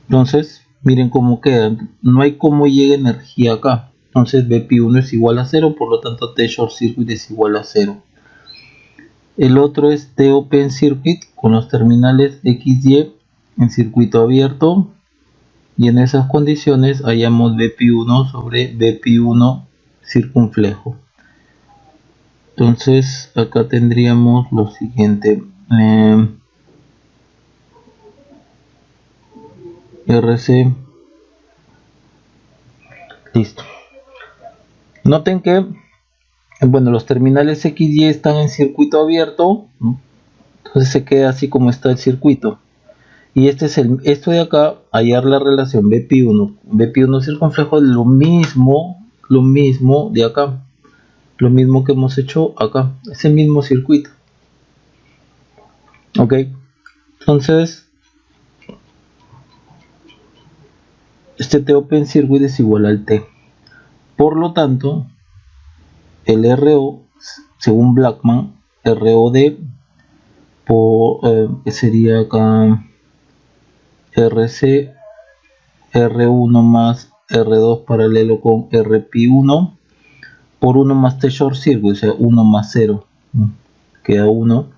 Entonces, miren cómo quedan. No hay cómo llegue energía acá. Entonces BP1 es igual a 0, por lo tanto T short circuit es igual a 0. El otro es T open circuit con los terminales XY en circuito abierto, y en esas condiciones hallamos BP1 sobre BP1 circunflejo. Entonces acá tendríamos lo siguiente, RC, listo. Noten que bueno, los terminales XY están en circuito abierto, ¿no? Entonces se queda así como está el circuito. Y esto de acá, hallar la relación BP1 circunflejo es lo mismo de acá, lo mismo que hemos hecho acá, es el mismo circuito. Ok, entonces este T open circuit es igual al T, por lo tanto el RO, según Blackman, ROD sería acá RC R1 más R2 paralelo con RP1 por 1 más T short circuit, o sea 1 más 0, queda 1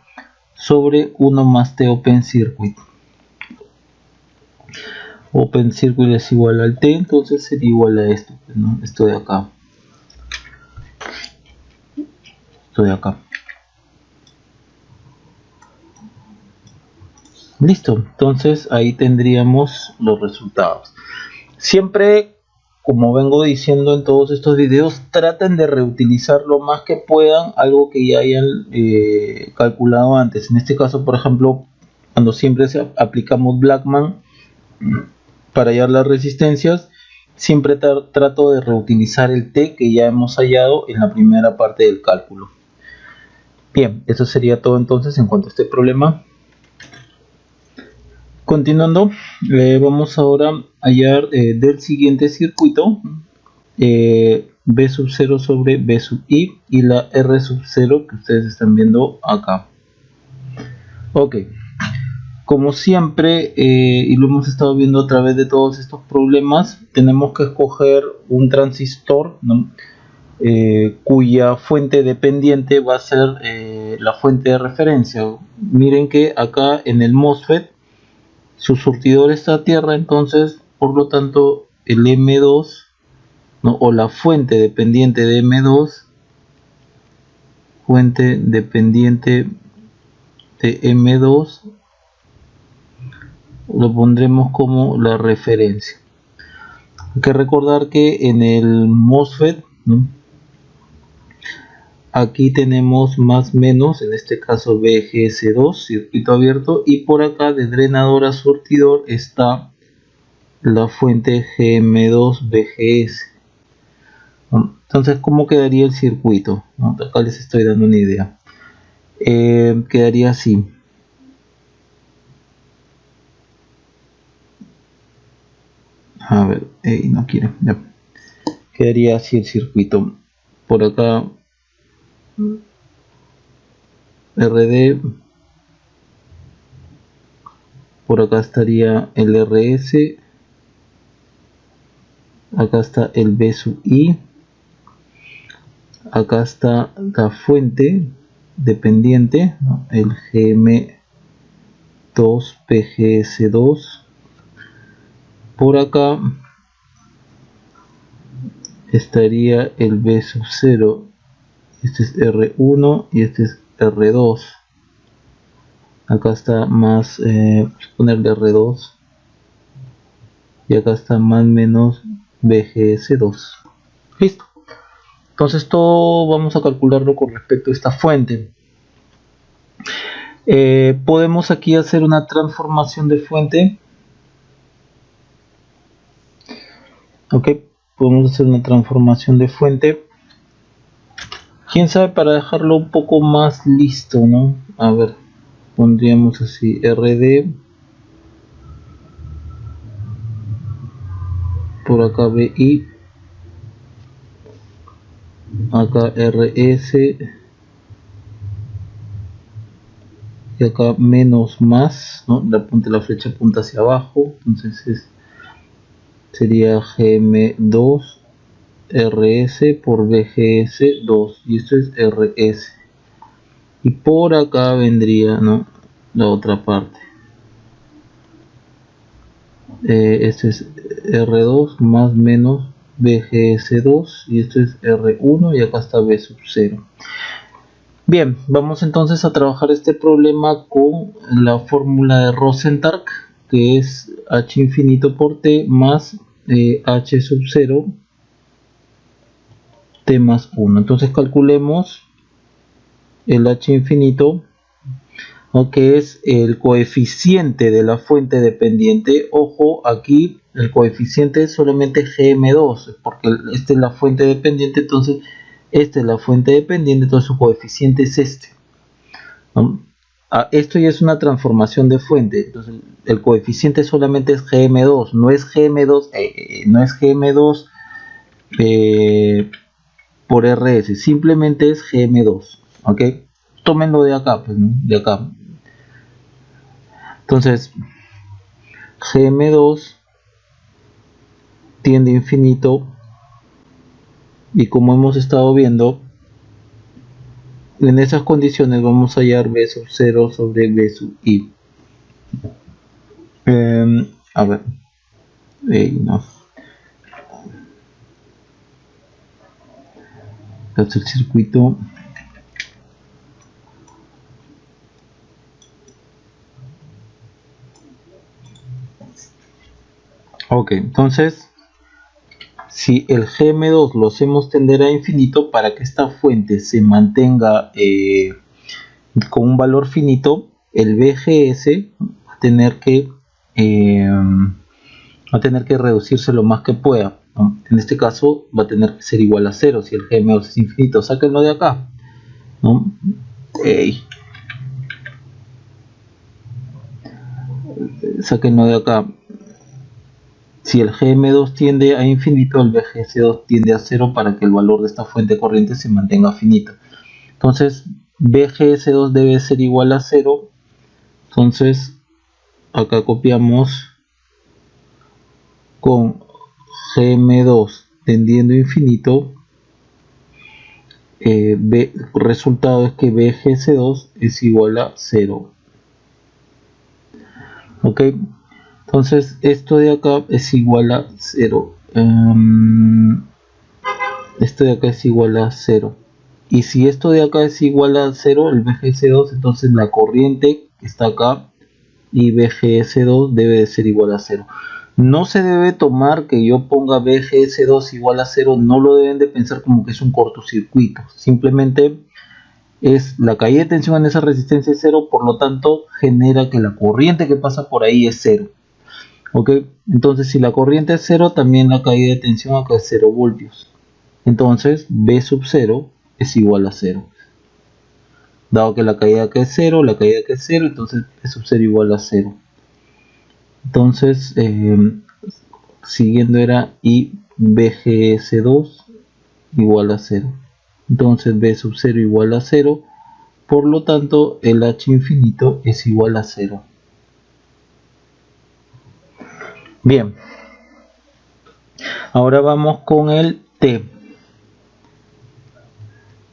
sobre 1 más T open circuit. Open circuit es igual al T, entonces sería igual a esto, ¿no? Esto de acá, esto de acá. Listo, entonces ahí tendríamos los resultados. Siempre, como vengo diciendo en todos estos videos, traten de reutilizar lo más que puedan algo que ya hayan calculado antes. En este caso, por ejemplo, cuando siempre aplicamos Blackman para hallar las resistencias, siempre trato de reutilizar el T que ya hemos hallado en la primera parte del cálculo. Bien, eso sería todo entonces en cuanto a este problema. Continuando, vamos ahora a hallar del siguiente circuito B sub 0 sobre B sub I y la R sub 0 que ustedes están viendo acá. Ok, como siempre, y lo hemos estado viendo a través de todos estos problemas, tenemos que escoger un transistor, ¿no? Cuya fuente dependiente va a ser la fuente de referencia. Miren que acá en el MOSFET su surtidor está a tierra, entonces por lo tanto el M2, ¿no? O la fuente dependiente de M2, fuente dependiente de M2, lo pondremos como la referencia. Hay que recordar que en el MOSFET, ¿no? Aquí tenemos más menos, en este caso BGS2, circuito abierto, y por acá de drenador a surtidor está la fuente GM2 BGS. Entonces, ¿cómo quedaría el circuito? Acá les estoy dando una idea. Quedaría así. A ver, no quiere. Ya. Quedaría así el circuito. Por acá RD, por acá estaría el RS acá está el B sub I, acá está la fuente dependiente, ¿no? El GM2 PGS2, por acá estaría el B sub 0, este es R1 y este es R2, acá está más, ponerle R2, y acá está más menos BGS2. Listo. Entonces todo vamos a calcularlo con respecto a esta fuente. Podemos aquí hacer una transformación de fuente. Ok, podemos hacer una transformación de fuente. Quién sabe, para dejarlo un poco más listo, ¿no? A ver, pondríamos así RD, por acá BI, acá RS, y acá menos más, ¿no? La flecha apunta hacia abajo, entonces sería GM2 RS por BGS2, y esto es RS, y por acá vendría, ¿no?, la otra parte. Este es R2 más menos BGS2, y esto es R1, y acá está B sub 0. Bien, vamos entonces a trabajar este problema con la fórmula de Rosenthal, que es h infinito por t más h sub 0 t más 1. Entonces calculemos el h infinito, ¿no?, que es el coeficiente de la fuente dependiente. Ojo, aquí el coeficiente es solamente GM2, porque esta es la fuente dependiente, entonces esta es la fuente dependiente, entonces su coeficiente es este, ¿no? Esto ya es una transformación de fuente, entonces el coeficiente solamente es GM2, no es GM2, no es GM2 por RS, simplemente es GM2, ¿ok? Tómenlo de acá, pues, ¿no?, de acá. Entonces, GM2 tiende a infinito, y como hemos estado viendo, en esas condiciones vamos a hallar B sub 0 sobre B sub I. A ver, no. Este es el circuito. Ok, entonces, si el GM2 lo hacemos tender a infinito, para que esta fuente se mantenga con un valor finito, el BGS va a tener que reducirse lo más que pueda, ¿no? En este caso va a tener que ser igual a 0 si el GM2 es infinito. Sáquenlo de acá, ¿no? Sáquenlo de acá. Si el GM2 tiende a infinito, el BGS2 tiende a 0 para que el valor de esta fuente corriente se mantenga finito. Entonces BGS2 debe ser igual a 0. Entonces acá copiamos con GM2 tendiendo a infinito. El resultado es que BGS2 es igual a 0. Ok, entonces esto de acá es igual a 0. Esto de acá es igual a 0. Y si esto de acá es igual a 0, el BGS2, entonces la corriente que está acá y BGS2 debe de ser igual a 0. No se debe tomar que yo ponga BGS2 igual a 0, no lo deben de pensar como que es un cortocircuito. Simplemente es la caída de tensión en esa resistencia es 0, por lo tanto genera que la corriente que pasa por ahí es 0. Ok, entonces si la corriente es 0, también la caída de tensión acá es 0 voltios. Entonces B sub 0 es igual a 0. Dado que la caída acá es 0, la caída acá es 0, entonces B sub 0 igual a 0. Entonces, siguiendo era I BGS2 igual a 0. Entonces B sub 0 igual a 0. Por lo tanto, el H infinito es igual a 0. Bien. Ahora vamos con el T.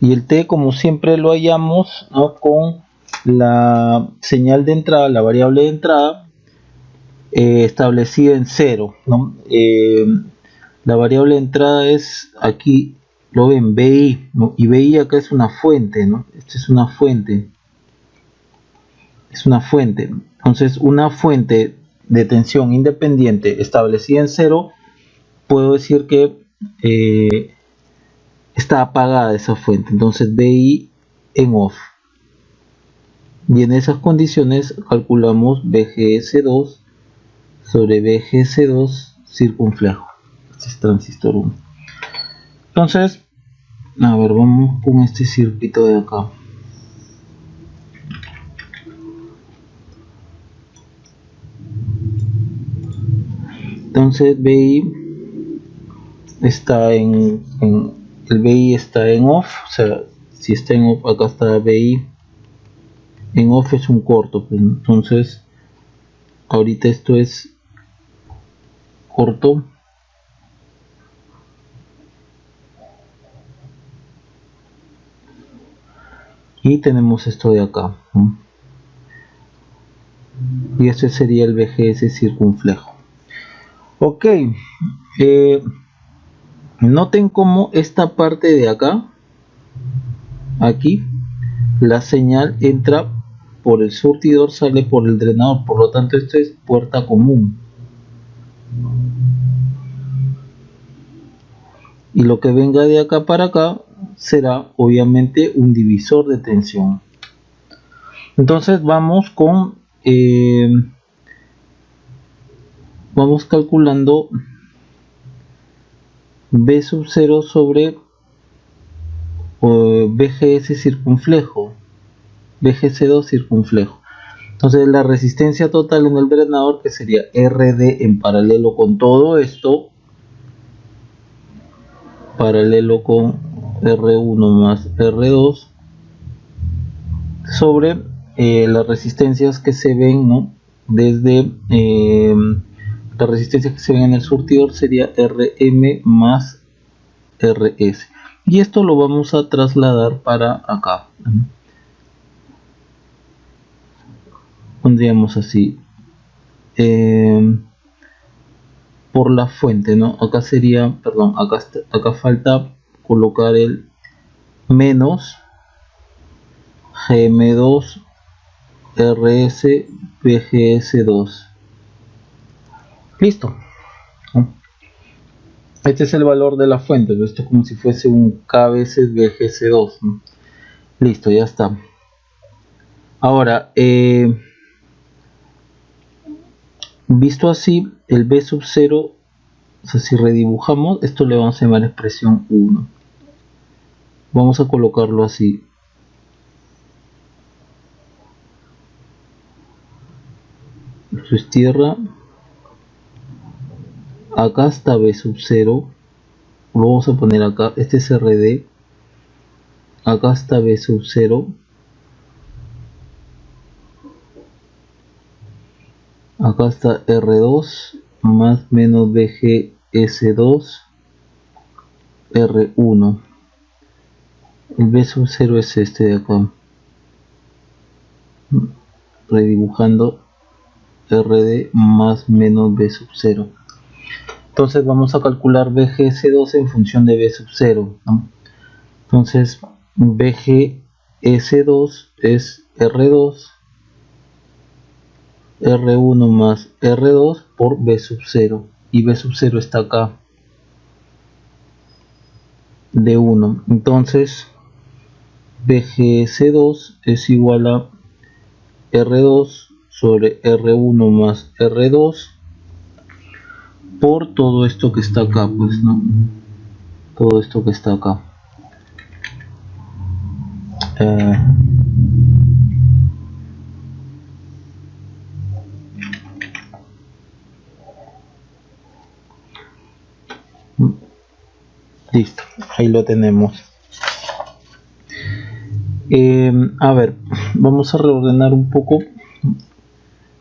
Y el T, como siempre lo hallamos, ¿no?, con la señal de entrada, la variable de entrada, establecida en 0, ¿no? La variable de entrada es, aquí lo ven, BI, ¿no? Y BI acá es una fuente, ¿no? Esta es una fuente. Es una fuente. Entonces, una fuente de tensión independiente establecida en 0, puedo decir que está apagada esa fuente. Entonces, BI en off. Y en esas condiciones calculamos BGS2 sobre BGS2 circunflejo. Este es transistor 1. Entonces, a ver, vamos con este circuito de acá. Entonces BI está el BI está en off, o sea, si está en off, acá está BI en off, es un corto, pues. Entonces ahorita esto es corto, y tenemos esto de acá, ¿no? Y este sería el BGS circunflejo. Ok, noten cómo esta parte de acá, aquí, la señal entra por el surtidor, sale por el drenador, por lo tanto esto es puerta común. Y lo que venga de acá para acá será obviamente un divisor de tensión. Entonces vamos con vamos calculando B sub 0 sobre BGS circunflejo, BGS2 circunflejo. Entonces la resistencia total en el drenador, que sería RD en paralelo con todo esto, paralelo con R1 más R2, sobre las resistencias que se ven, ¿no?, desde las resistencias que se ven en el surtidor, sería RM más RS, y esto lo vamos a trasladar para acá. Pondríamos así, por la fuente, ¿no? Acá sería, perdón, acá falta colocar el menos GM2 RS BGS2. Listo. Este es el valor de la fuente. Esto es como si fuese un KBS BGS2, ¿no? Listo, ya está. Ahora, visto así, el B sub 0, o sea, si redibujamos, esto le vamos a llamar expresión 1. Vamos a colocarlo así. Esto es tierra. Acá está B sub 0. Lo vamos a poner acá. Este es RD. Acá está B sub 0. Acá está R2 más menos BGS2 R1. El B sub 0 es este de acá. Redibujando RD más menos B sub 0. Entonces vamos a calcular BGS2 en función de B sub 0, ¿no? Entonces BGS2 es R2 R1 más R2 por B sub 0, y B sub 0 está acá, de 1. Entonces BGS2 es igual a R2 sobre R1 más R2 por todo esto que está acá, pues, ¿no? Todo esto que está acá. Listo, ahí lo tenemos. A ver, vamos a reordenar un poco.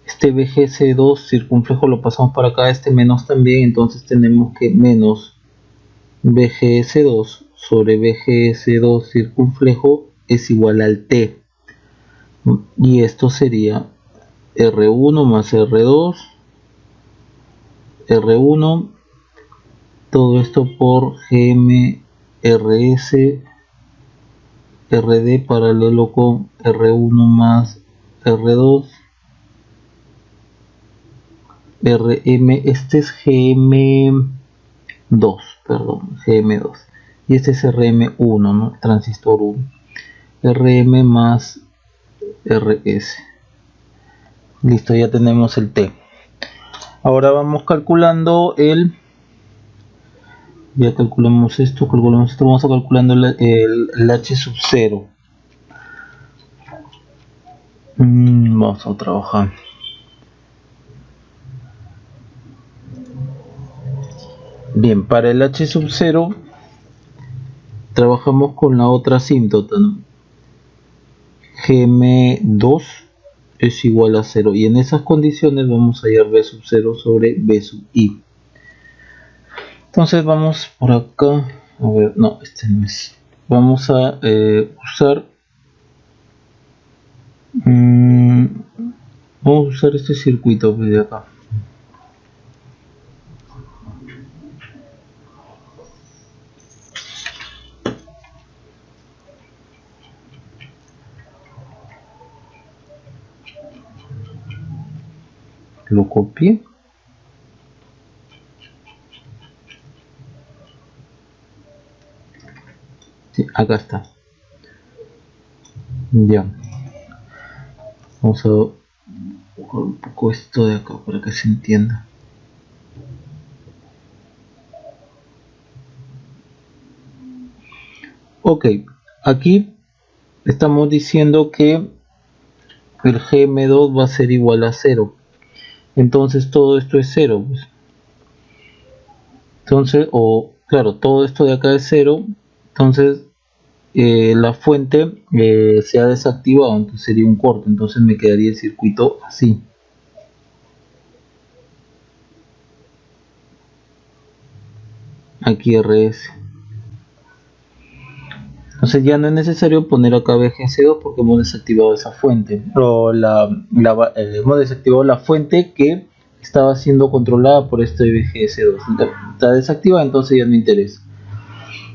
Este BGS2 circunflejo lo pasamos para acá, este menos también, entonces tenemos que menos BGS2 sobre BGS2 circunflejo es igual al T. Y esto sería R1 más R2, R1, todo esto por GMRS, RD paralelo con R1 más R2, RM, este es GM2, perdón, GM2, y este es RM1, ¿no? Transistor 1, RM más RS. Listo, ya tenemos el T. Ahora vamos calculando ya calculamos esto, vamos a calculando el H sub 0. Vamos a trabajar. Bien, para el H sub 0 trabajamos con la otra asíntota, ¿no? Gm2 es igual a 0 y en esas condiciones vamos a hallar B sub 0 sobre B sub I. Entonces vamos por acá, a ver, no, este no es. Vamos a usar vamos a usar este circuito de acá. Lo copié. Sí, acá está. Ya. Vamos a buscar un poco esto de acá para que se entienda. Ok, aquí estamos diciendo que el GM2 va a ser igual a 0. Entonces todo esto es 0. Pues. Entonces, claro, todo esto de acá es 0. Entonces la fuente se ha desactivado, entonces sería un corte. Entonces me quedaría el circuito así. Aquí RS. Entonces ya no es necesario poner acá BGS2 porque hemos desactivado esa fuente. O hemos desactivado la fuente que estaba siendo controlada por este BGS2. Está desactivada, entonces ya no interesa.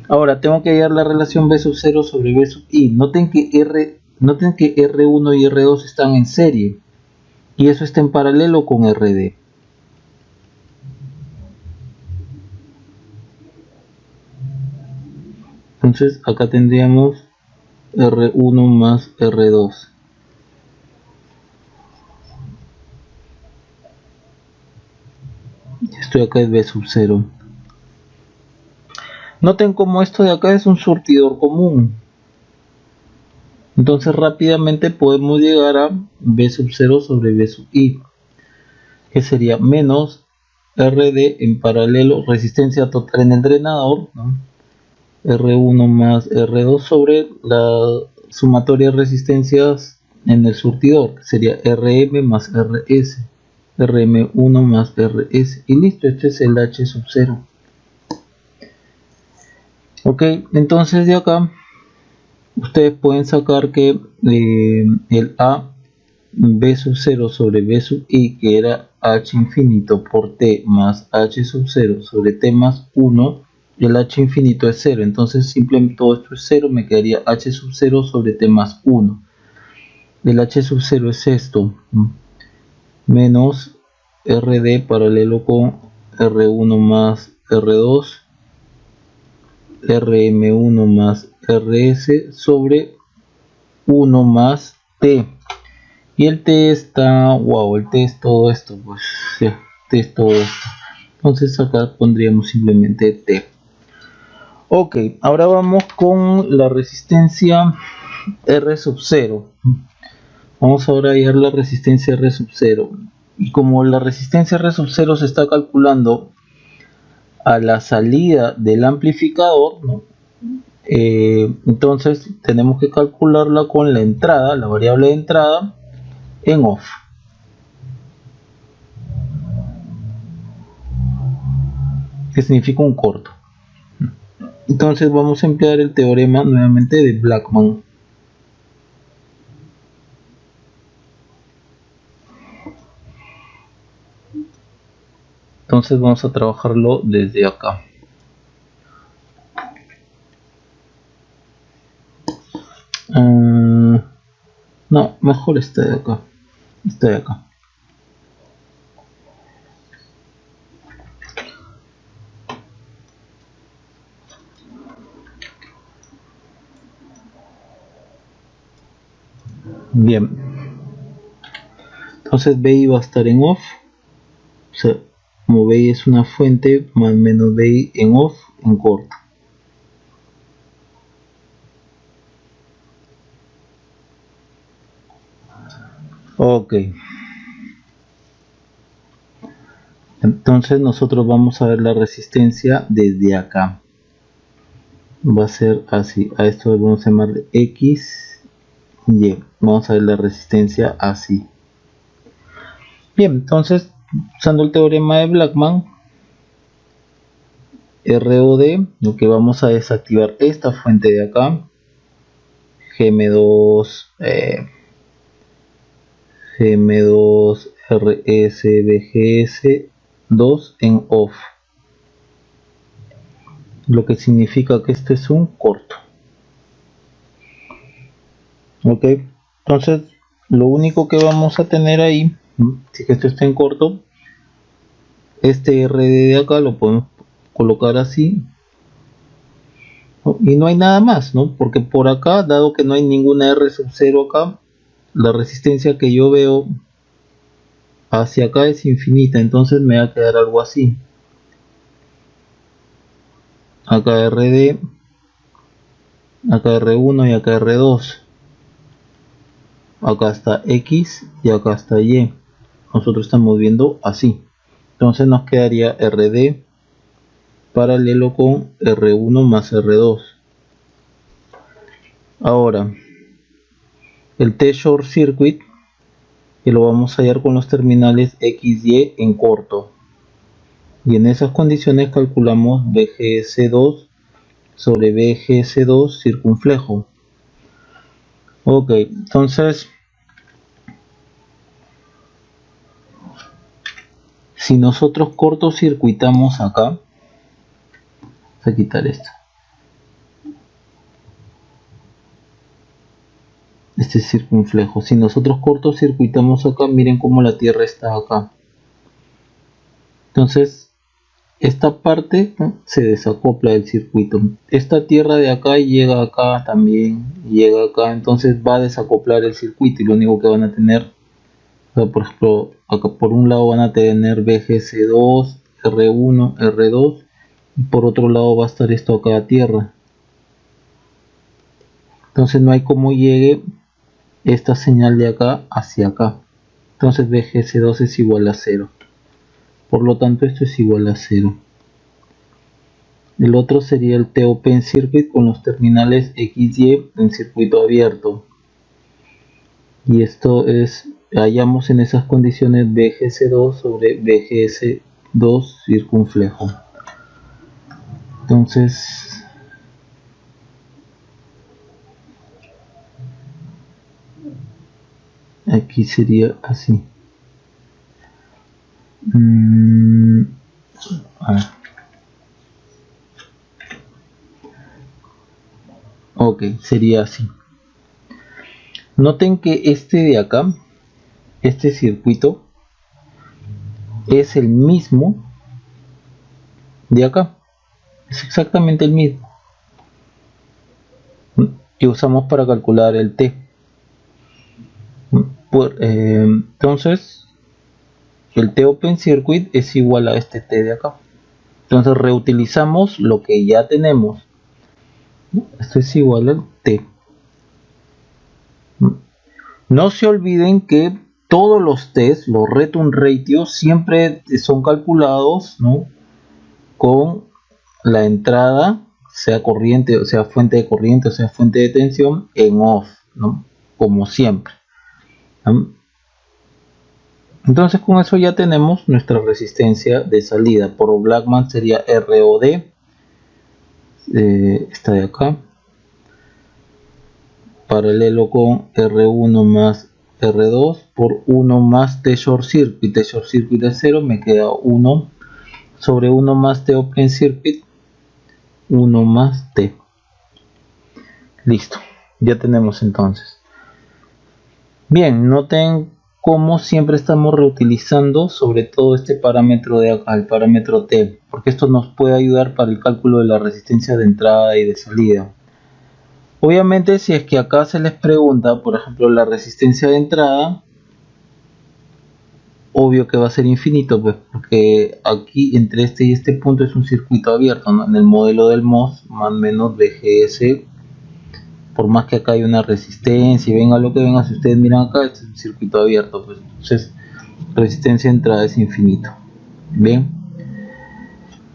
Ahora tengo que hallar la relación B sub 0 sobre B sub I. Noten que R1 y R2 están en serie. Y eso está en paralelo con RD. Entonces acá tendríamos R1 más R2. Esto de acá es B sub 0. Noten como esto de acá es un surtidor común. Entonces rápidamente podemos llegar a B sub 0 sobre B sub I. Que sería menos RD en paralelo, resistencia total en el drenador, ¿no? R1 más R2 sobre la sumatoria de resistencias en el surtidor, que sería RM más RS, RM1 más RS, y listo, este es el H sub 0. Ok, entonces de acá ustedes pueden sacar que el A B sub 0 sobre B sub I, que era H infinito por T más H sub 0 sobre T más 1, el H infinito es 0, entonces simplemente todo esto es 0, me quedaría H sub 0 sobre T más 1. El H sub 0 es esto, menos RD paralelo con R1 más R2, RM1 más RS sobre 1 más T. Y el T está, wow, el T es todo esto, pues, sí, T es todo esto. Entonces acá pondríamos simplemente T. Ok, ahora vamos con la resistencia R sub 0. Vamos ahora a hallar la resistencia R sub 0. Y como la resistencia R sub 0 se está calculando a la salida del amplificador, ¿no? Entonces tenemos que calcularla con la entrada, la variable de entrada, en off. Que significa un corto. Entonces vamos a emplear el teorema nuevamente de Blackman. Entonces vamos a trabajarlo desde acá. No, mejor este de acá. Este de acá. Bien. Entonces BI va a estar en off. O sea, como BI es una fuente, más menos BI en off, en corto. Ok. Entonces nosotros vamos a ver la resistencia desde acá. Va a ser así. A esto vamos a llamar X, Y. Vamos a ver la resistencia así. Bien, entonces usando el teorema de Blackman, ROD, lo que vamos a desactivar esta fuente de acá, GM2, GM2 RSBGS2 en off, lo que significa que este es un corto. Ok, entonces lo único que vamos a tener ahí, si que esto está en corto, este RD de acá lo podemos colocar así, ¿no? Y no hay nada más, ¿no? Porque por acá, dado que no hay ninguna R sub 0 acá, la resistencia que yo veo hacia acá es infinita, entonces me va a quedar algo así. Acá RD, acá R1 y acá R2. Acá está X y acá está Y. Nosotros estamos viendo así. Entonces nos quedaría RD paralelo con R1 más R2. Ahora, el T short circuit, que lo vamos a hallar con los terminales XY en corto. Y en esas condiciones calculamos BGS2 sobre BGS2 circunflejo. Ok, entonces si nosotros cortocircuitamos acá, vamos a quitar esto, este circunflejo. Si nosotros cortocircuitamos acá, miren cómo la tierra está acá. Entonces esta parte, ¿no?, se desacopla del circuito. Esta tierra de acá llega acá también, llega acá, entonces va a desacoplar el circuito y lo único que van a tener, o sea, por ejemplo, acá por un lado van a tener BGS2, R1, R2, y por otro lado va a estar esto acá a tierra. Entonces no hay como llegue esta señal de acá hacia acá. Entonces BGS2 es igual a 0. Por lo tanto esto es igual a 0. El otro sería el T-Open Circuit con los terminales XY en circuito abierto. Y esto es, hallamos en esas condiciones BGS2 sobre BGS2 circunflejo. Entonces, aquí sería así. A ver. Ok, sería así. Noten que este de acá, este circuito, es el mismo de acá. Es exactamente el mismo que usamos para calcular el T. Entonces, el T Open Circuit es igual a este T de acá. Entonces reutilizamos lo que ya tenemos. Esto es igual al T. No se olviden que todos los T's, los return ratios, siempre son calculados, ¿no?, con la entrada, sea corriente, o sea fuente de corriente, o sea fuente de tensión, en off, ¿no?, como siempre. Entonces con eso ya tenemos nuestra resistencia de salida. Por Blackman sería ROD esta de acá, paralelo con R1 más R2 por 1 más T short circuit. T short circuit es 0, me queda 1 sobre 1 más T open circuit, 1 más T. Listo, ya tenemos entonces. Bien, noten cómo siempre estamos reutilizando sobre todo este parámetro de acá, el parámetro T, porque esto nos puede ayudar para el cálculo de la resistencia de entrada y de salida. Obviamente, si es que acá se les pregunta, por ejemplo, la resistencia de entrada, obvio que va a ser infinito, pues, porque aquí entre este y este punto es un circuito abierto, ¿no? En el modelo del MOS, más o menos VGS, por más que acá hay una resistencia y venga lo que venga, si ustedes miran acá, este es un circuito abierto, pues, entonces resistencia de entrada es infinito. Bien.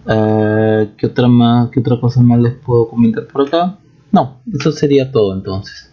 ¿Qué otra cosa más les puedo comentar por acá? No, eso sería todo entonces.